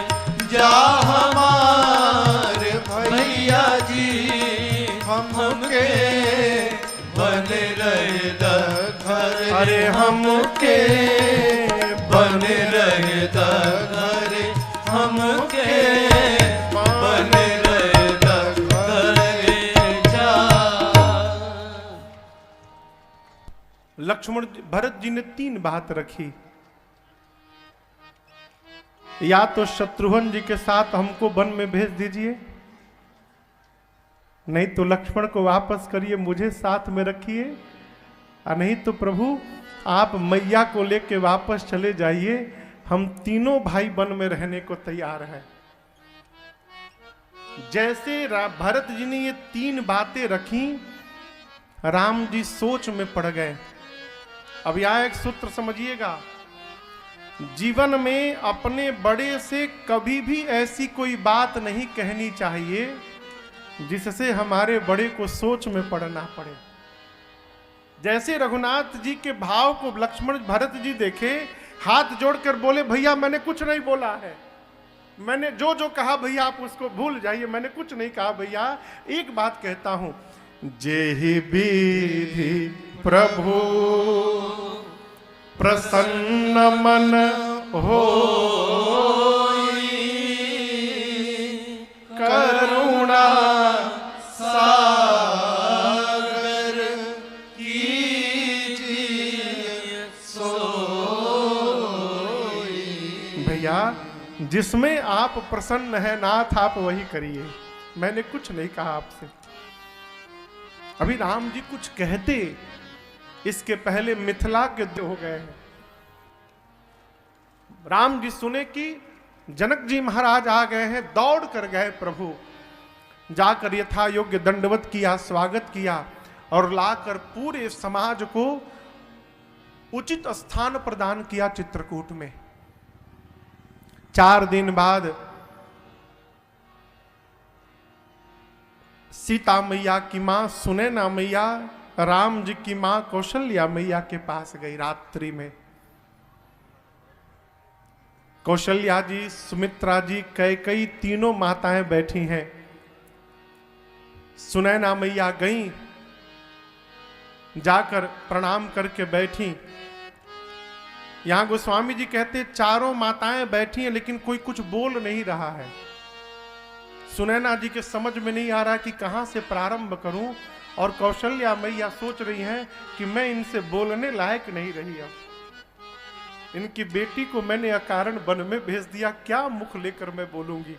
जा हमार भैया जी हमके बने रहे द घरे। अरे हमके बने रहे द घरे हमके बने रहे द घरे जा। लक्ष्मण भरत जी ने 3 बात रखी। या तो शत्रुघ्न जी के साथ हमको वन में भेज दीजिए, नहीं तो लक्ष्मण को वापस करिए, मुझे साथ में रखिए, और नहीं तो प्रभु आप मैया को लेके वापस चले जाइए, हम तीनों भाई वन में रहने को तैयार हैं। जैसे भरत जी ने ये 3 बातें रखी, राम जी सोच में पड़ गए। अब यहां एक सूत्र समझिएगा, जीवन में अपने बड़े से कभी भी ऐसी कोई बात नहीं कहनी चाहिए जिससे हमारे बड़े को सोच में पड़ना पड़े। जैसे रघुनाथ जी के भाव को लक्ष्मण भरत जी देखे, हाथ जोड़कर बोले भैया मैंने कुछ नहीं बोला है, मैंने जो जो कहा भैया आप उसको भूल जाइए, मैंने कुछ नहीं कहा भैया, एक बात कहता हूं, जेहि विधि प्रभु प्रसन्न मन हो करुणा सागर कीजिए सोई। भैया जिसमें आप प्रसन्न है नाथ आप वही करिए, मैंने कुछ नहीं कहा आपसे। अभी राम जी कुछ कहते, इसके पहले मिथिला के हो गए हैं। राम जी सुने कि जनक जी महाराज आ गए हैं, दौड़ कर गए प्रभु, जाकर यथा योग्य दंडवत किया, स्वागत किया और लाकर पूरे समाज को उचित स्थान प्रदान किया चित्रकूट में। 4 दिन बाद सीता मैया की मां सुनैना मैया राम जी की मां कौशल्या मैया के पास गई रात्रि में। कौशल्या जी, सुमित्रा जी, कैकेयी तीनों माताएं बैठी हैं। सुनैना मैया गईं, जाकर प्रणाम करके बैठी। यहां गोस्वामी जी कहते चारों माताएं बैठी हैं लेकिन कोई कुछ बोल नहीं रहा है। सुनैना जी के समझ में नहीं आ रहा कि कहां से प्रारंभ करूं, और कौशल्या मैया सोच रही हैं कि मैं इनसे बोलने लायक नहीं रही। अब इनकी बेटी को मैंने अकारण वन में भेज दिया, क्या मुख लेकर मैं बोलूंगी।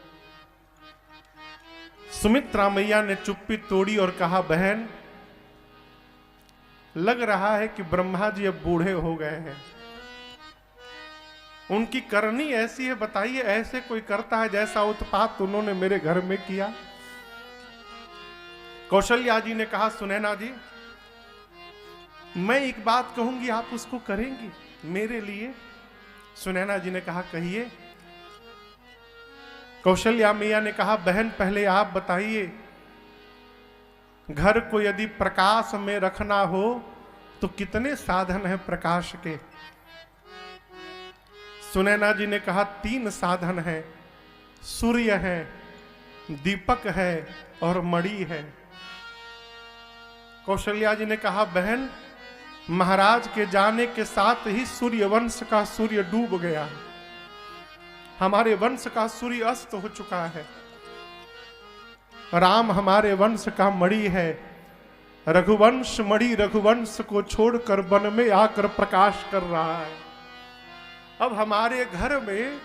सुमित्रा मैया ने चुप्पी तोड़ी और कहा, बहन लग रहा है कि ब्रह्मा जी अब बूढ़े हो गए हैं, उनकी करनी ऐसी है, बताइए ऐसे कोई करता है जैसा उत्पात उन्होंने मेरे घर में किया। कौशल्या जी ने कहा, सुनैना जी मैं एक बात कहूंगी, आप उसको करेंगी मेरे लिए? सुनैना जी ने कहा, कहिए। कौशल्या मैया ने कहा, बहन पहले आप बताइए, घर को यदि प्रकाश में रखना हो तो कितने साधन हैं प्रकाश के? सुनैना जी ने कहा, 3 साधन हैं, सूर्य है, दीपक है और मणि है। कौशल्या जी ने कहा, बहन महाराज के जाने के साथ ही सूर्य वंश का सूर्य डूब गया, हमारे वंश का सूर्य अस्त हो चुका है। राम हमारे वंश का मणि है, रघुवंश मणि रघुवंश को छोड़कर वन में आकर प्रकाश कर रहा है। अब हमारे घर में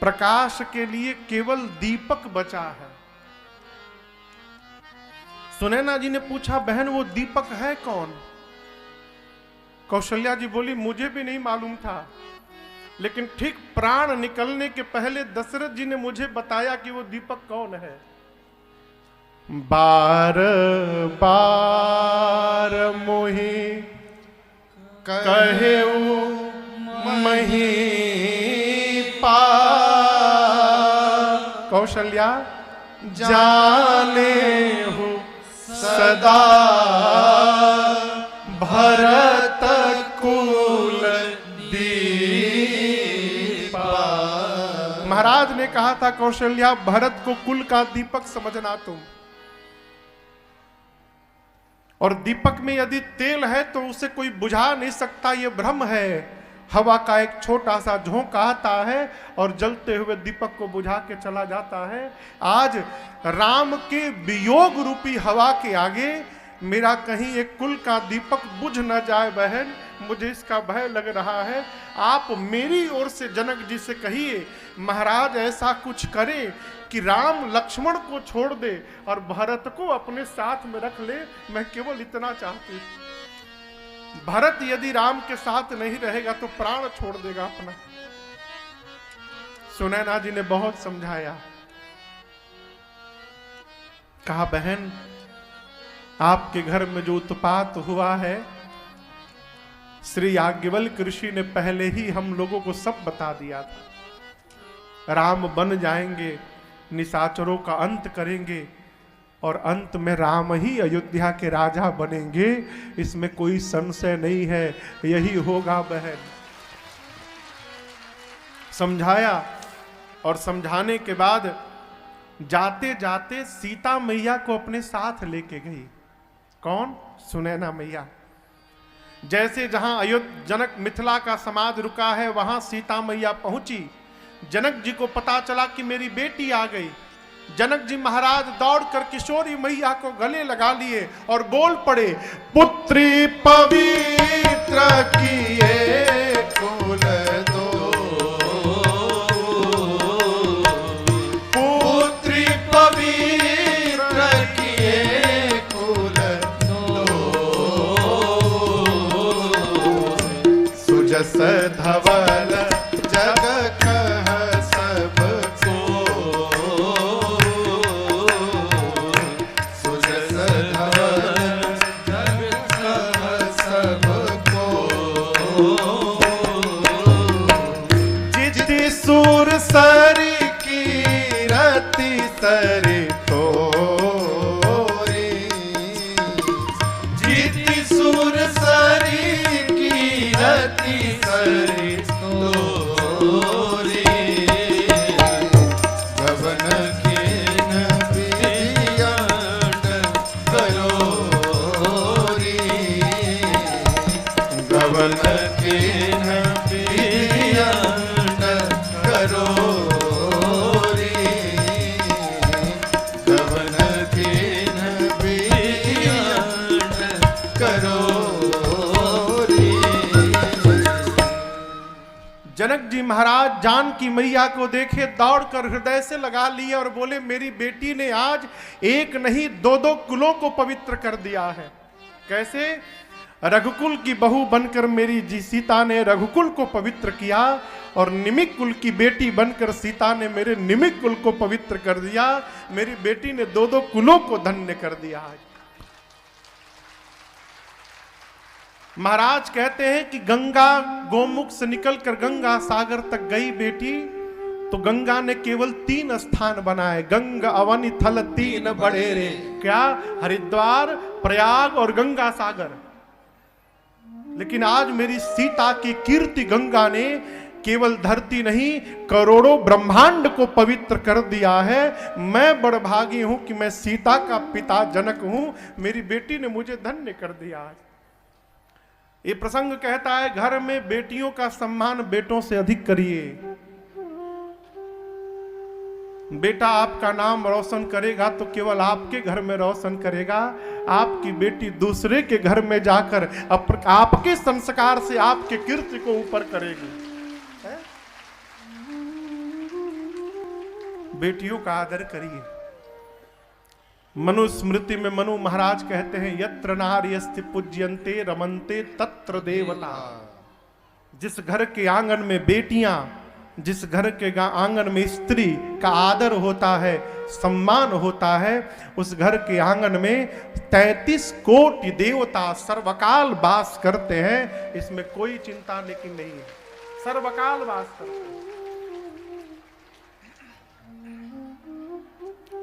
प्रकाश के लिए केवल दीपक बचा है। सुनैना जी ने पूछा, बहन वो दीपक है कौन? कौशल्या जी बोली, मुझे भी नहीं मालूम था, लेकिन ठीक प्राण निकलने के पहले दशरथ जी ने मुझे बताया कि वो दीपक कौन है। बार बार मोहि कहे मही पा, कौशल्या जाने हूँ सदा भरत कुल दीपा। महाराज ने कहा था, कौशल्या भरत को कुल का दीपक समझना तुम, और दीपक में यदि तेल है तो उसे कोई बुझा नहीं सकता, ये भ्रम है। हवा का एक छोटा सा झोंका आता है और जलते हुए दीपक को बुझा के चला जाता है। आज राम के वियोग रूपी हवा के आगे मेरा कहीं एक कुल का दीपक बुझ न जाए बहन, मुझे इसका भय लग रहा है। आप मेरी ओर से जनक जी से कहिए, महाराज ऐसा कुछ करे कि राम लक्ष्मण को छोड़ दे और भरत को अपने साथ में रख ले। मैं केवल इतना चाहती, भरत यदि राम के साथ नहीं रहेगा तो प्राण छोड़ देगा अपना। सुनैना जी ने बहुत समझाया, कहा बहन आपके घर में जो उत्पात हुआ है, श्री याज्ञवल्क्य ऋषि ने पहले ही हम लोगों को सब बता दिया था। राम बन जाएंगे, निशाचरों का अंत करेंगे और अंत में राम ही अयोध्या के राजा बनेंगे, इसमें कोई संशय नहीं है, यही होगा बहन। समझाया और समझाने के बाद जाते जाते सीता मैया को अपने साथ लेके गई। कौन? सुनैना मैया। जैसे जहां अयोध्या जनक मिथिला का समाज रुका है वहां सीता मैया पहुंची। जनक जी को पता चला कि मेरी बेटी आ गई। जनक जी महाराज दौड़कर किशोरी मैया को गले लगा लिए और बोल पड़े, पुत्री पवित्र किए कुल दो, पुत्री पवित्र किए कुल दो, सुजस धवल जग सरी की रति सरी तोरी, जीती सुर सरी की रति सरी तोरी, जनक जी महाराज जानकी मैया को देखे, दौड़कर हृदय से लगा लिए और बोले मेरी बेटी ने आज एक नहीं दो दो कुलों को पवित्र कर दिया है। कैसे? रघुकुल की बहू बनकर मेरी जी सीता ने रघुकुल को पवित्र किया और निमिक कुल की बेटी बनकर सीता ने मेरे निमिक कुल को पवित्र कर दिया। मेरी बेटी ने दो दो कुलों को धन्य कर दिया। महाराज कहते हैं कि गंगा गोमुख से निकलकर गंगा सागर तक गई बेटी, तो गंगा ने केवल 3 स्थान बनाए, गंगा अवनि थल 3 बड़े रे। क्या? हरिद्वार, प्रयाग और गंगा सागर। लेकिन आज मेरी सीता की कीर्ति गंगा ने केवल धरती नहीं करोड़ों ब्रह्मांड को पवित्र कर दिया है। मैं बड़भागी हूं कि मैं सीता का पिता जनक हूं, मेरी बेटी ने मुझे धन्य कर दिया। ये प्रसंग कहता है घर में बेटियों का सम्मान बेटों से अधिक करिए। बेटा आपका नाम रोशन करेगा तो केवल आपके घर में रोशन करेगा। आपकी बेटी दूसरे के घर में जाकर आपके संस्कार से आपके कीर्ति को ऊपर करेगी। बेटियों का आदर करिए। मनुस्मृति में मनु महाराज कहते हैं यत्र नार्यस्ति पूज्यन्ते रमन्ते तत्र देवता। जिस घर के आंगन में बेटियां, जिस घर के आंगन में स्त्री का आदर होता है, सम्मान होता है, उस घर के आंगन में 33 कोटि देवता सर्वकाल वास करते हैं। इसमें कोई चिंता लेकिन नहीं है, सर्वकाल वास करते हैं।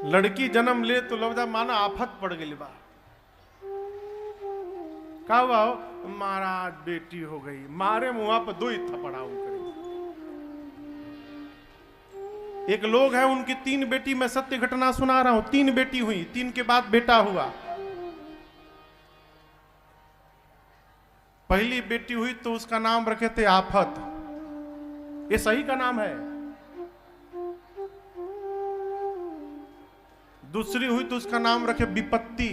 लड़की जन्म ले तो लवदा माना आफत पड़ गई बा। का हुआ हो? महाराज बेटी हो गई, मारे मुआ पर 2 ही थपड़ाऊ करे। एक लोग हैं उनकी 3 बेटी, मैं सत्य घटना सुना रहा हूं। 3 बेटी हुई, 3 के बाद बेटा हुआ। पहली बेटी हुई तो उसका नाम रखे थे आफत। ये सही का नाम है। दूसरी हुई तो उसका नाम रखे विपत्ति।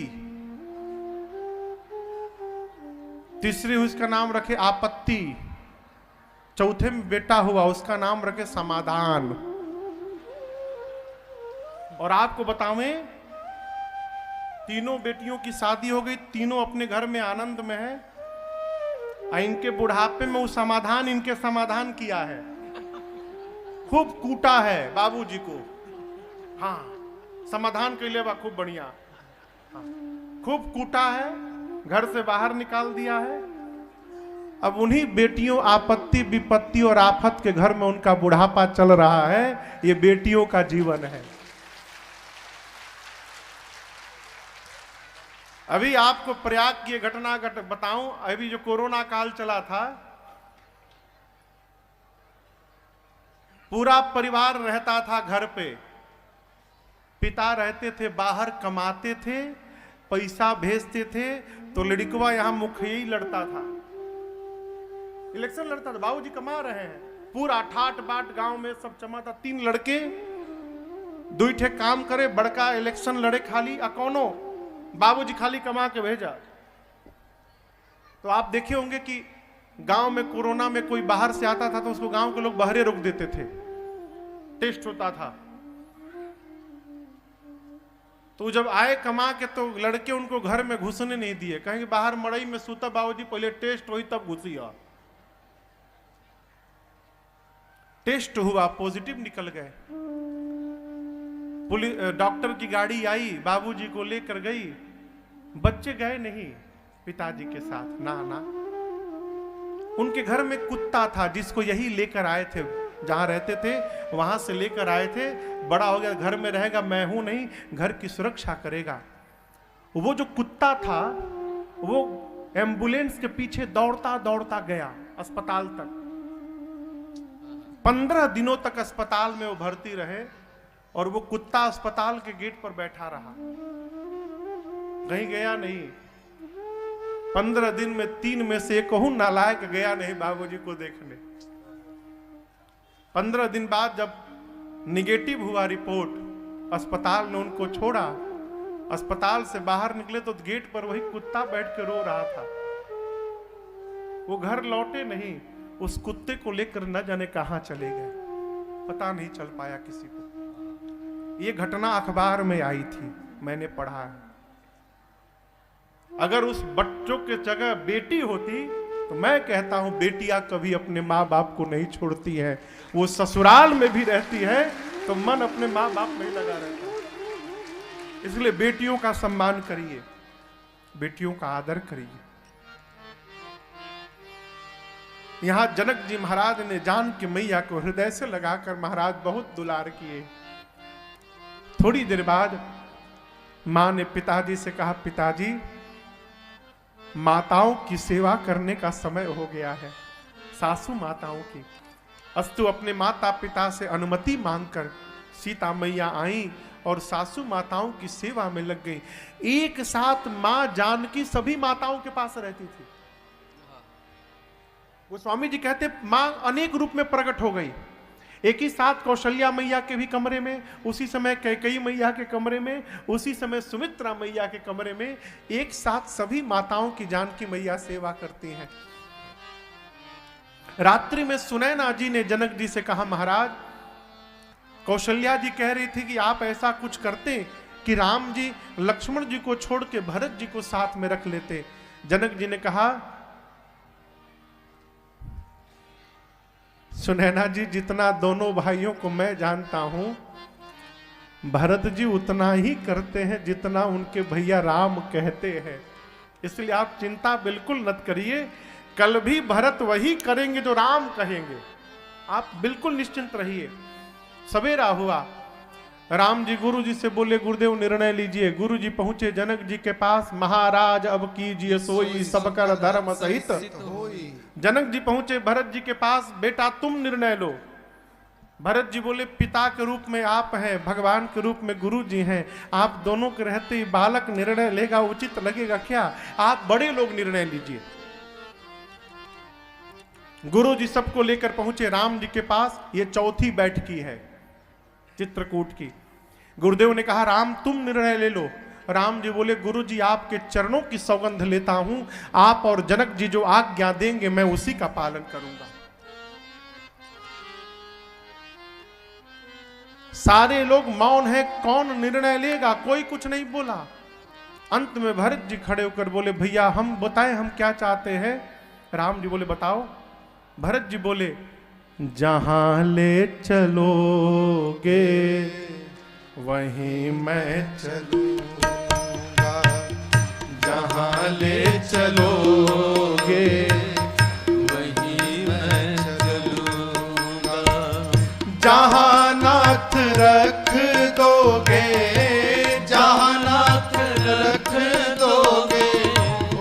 तीसरी हुई उसका नाम रखे आपत्ति। चौथे में बेटा हुआ, उसका नाम रखे समाधान। और आपको बतावें, तीनों बेटियों की शादी हो गई, तीनों अपने घर में आनंद में है। इनके बुढ़ापे में वो समाधान इनके समाधान किया है, खूब कूटा है बाबूजी को। हाँ, समाधान के लिए खूब बढ़िया। हाँ, खूब कूटा है, घर से बाहर निकाल दिया है। अब उन्हीं बेटियों आपत्ति विपत्ति और आफत के घर में उनका बुढ़ापा चल रहा है। ये बेटियों का जीवन है। अभी आपको प्रयाग की घटना बताऊं। अभी जो कोरोना काल चला था, पूरा परिवार रहता था घर पे। पिता रहते थे बाहर, कमाते थे, पैसा भेजते थे, तो लड़कवा यहां मुखिया ही लड़ता था, इलेक्शन लड़ता था। बाबूजी कमा रहे हैं, पूरा ठाट बाट गांव में सब जमा था। 3 लड़के 2 ठे काम करे, बड़का इलेक्शन लड़े खाली अकौनो, बाबूजी खाली कमा के भेजा। तो आप देखे होंगे कि गांव में कोरोना में कोई बाहर से आता था तो उसको गांव के लोग बाहर रोक देते थे, टेस्ट होता था। तो जब आए कमा के तो लड़के उनको घर में घुसने नहीं दिए, कहेंगे बाहर मड़ई में सूता, बाबूजी पहले टेस्ट हुई तब घुसिया। टेस्ट हुआ, पॉजिटिव निकल गए। पुलिस डॉक्टर की गाड़ी आई, बाबूजी को लेकर गई। बच्चे गए नहीं पिताजी के साथ, ना ना। उनके घर में कुत्ता था जिसको यही लेकर आए थे, जहां रहते थे वहां से लेकर आए थे। बड़ा हो गया, घर में रहेगा, मैं हूं नहीं, घर की सुरक्षा करेगा। वो जो कुत्ता था वो एम्बुलेंस के पीछे दौड़ता दौड़ता गया अस्पताल तक। 15 दिनों तक अस्पताल में वो भर्ती रहे और वो कुत्ता अस्पताल के गेट पर बैठा रहा, कहीं गया नहीं। 15 दिन में 3 में से एक नालायक गया नहीं बाबूजी को देखने। 15 दिन बाद जब निगेटिव हुआ रिपोर्ट, अस्पताल ने उनको छोड़ा। अस्पताल से बाहर निकले तो गेट पर वही कुत्ता बैठ के रो रहा था। वो घर लौटे नहीं। उस कुत्ते को लेकर न जाने कहां चले गए, पता नहीं चल पाया किसी को। ये घटना अखबार में आई थी, मैंने पढ़ा है। अगर उस बच्चों के जगह बेटी होती तो मैं कहता हूं बेटियां कभी अपने माँ बाप को नहीं छोड़ती हैं। वो ससुराल में भी रहती है तो मन अपने माँ बाप में ही लगा रहता है। इसलिए बेटियों का सम्मान करिए, बेटियों का आदर करिए। यहां जनक जी महाराज ने जानकी मैया को हृदय से लगाकर महाराज बहुत दुलार किए। थोड़ी देर बाद मां ने पिताजी से कहा, पिताजी माताओं की सेवा करने का समय हो गया है, सासू माताओं की। अस्तु अपने माता पिता से अनुमति मांगकर सीता मैया आई और सासू माताओं की सेवा में लग गई। एक साथ मां जानकी सभी माताओं के पास रहती थी। गोस्वामी जी कहते मां अनेक रूप में प्रकट हो गई। एक ही साथ कौशल्या मैया के भी कमरे में, उसी समय कैकेयी मैया के कमरे में, उसी समय सुमित्रा मैया के कमरे में, एक साथ सभी माताओं की जानकी मैया सेवा करती हैं। रात्रि में सुनैना जी ने जनक जी से कहा, महाराज कौशल्या जी कह रही थी कि आप ऐसा कुछ करते कि राम जी लक्ष्मण जी को छोड़ के भरत जी को साथ में रख लेते। जनक जी ने कहा, सुनैना जी जितना दोनों भाइयों को मैं जानता हूं भरत जी उतना ही करते हैं जितना उनके भैया राम कहते हैं। इसलिए आप चिंता बिल्कुल मत करिए, कल भी भरत वही करेंगे जो राम कहेंगे। आप बिल्कुल निश्चिंत रहिए। सवेरा हुआ, राम जी गुरु जी से बोले, गुरुदेव निर्णय लीजिए। गुरु जी पहुंचे जनक जी के पास, महाराज अब कीजिए सोई सब कर धर्म सहित। जनक जी पहुंचे भरत जी के पास, बेटा तुम निर्णय लो। भरत जी बोले, पिता के रूप में आप हैं, भगवान के रूप में गुरु जी हैं, आप दोनों के रहते ही बालक निर्णय लेगा उचित लगेगा क्या? आप बड़े लोग निर्णय लीजिए। गुरु जी सबको लेकर पहुंचे राम जी के पास। ये चौथी बैठकी है चित्रकूट की। गुरुदेव ने कहा, राम तुम निर्णय ले लो। राम जी बोले, गुरु जी आपके चरणों की सौगंध लेता हूं, आप और जनक जी जो आज्ञा देंगे मैं उसी का पालन करूंगा। सारे लोग मौन हैं, कौन निर्णय लेगा? कोई कुछ नहीं बोला। अंत में भरत जी खड़े होकर बोले, भैया हम बताएं हम क्या चाहते हैं। राम जी बोले, बताओ। भरत जी बोले, जहां ले चलोगे वहीं मैं चलूंगा, जहां ले चलोगे वहीं मैं चलूंगा, जहां नाथ रख दोगे, जहां नाथ रख दोगे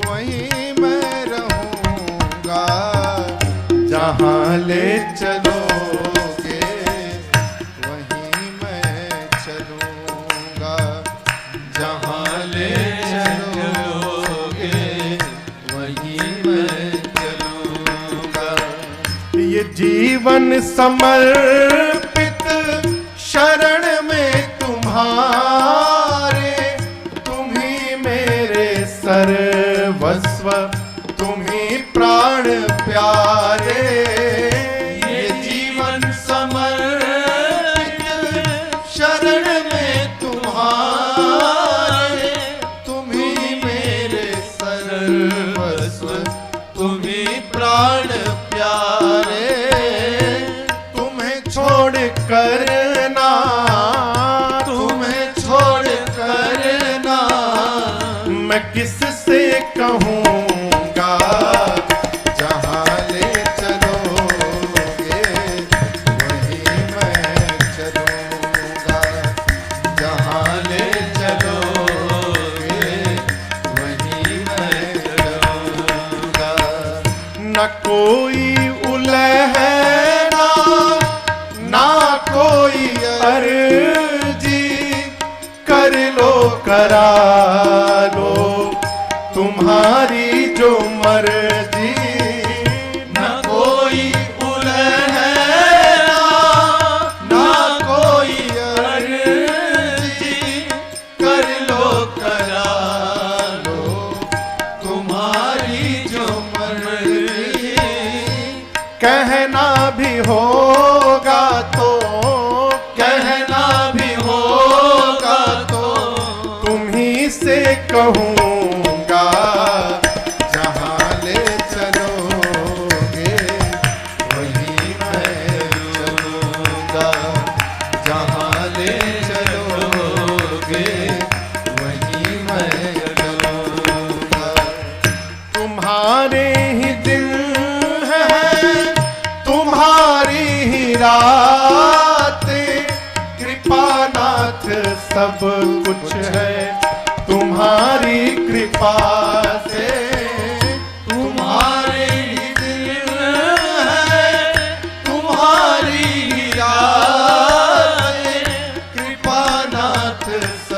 वहीं मैं रहूंगा, जहां ले चलोगे वहीं मैं चलूंगा, जहां ले चलोगे वहीं मैं चलूंगा। ये जीवन समर्पित शरण में तुम्हारे, तुम ही मेरे सर्वस्व, तुम ही प्राण प्यारे। ये जीवन समर्पित शरण में तुम्हारे, तुम ही मेरे सर्वस्व, तुम ही प्राण प्यारे। तुम्हें छोड़ कर ना, तुम्हें छोड़ कर ना मैं किससे कहूँगा, जहाँ ले चलोगे वहीं मैं चलूँगा, जहाँ ले चलोगे वहीं मैं चलूँगा। न कोई उलहना ना कोई अर्जी, कर लो करा लो तुम्हारी जो मर्जी। न कोई उलहना ना कोई अर्जी, कर लो करा लो तुम्हारी जो मर्जी। होगा तो कहना भी होगा तो तुम्ही से कहूँगा, जहाँ ले चलोगे वहीं मैं चलूँगा, जहाँ ले चलोगे वहीं मैं चलूँगा। तुम्हारे ही दिन है, तुम्हारी ही रातें, कृपानाथ सब कुछ है तुम्हारी कृपा से।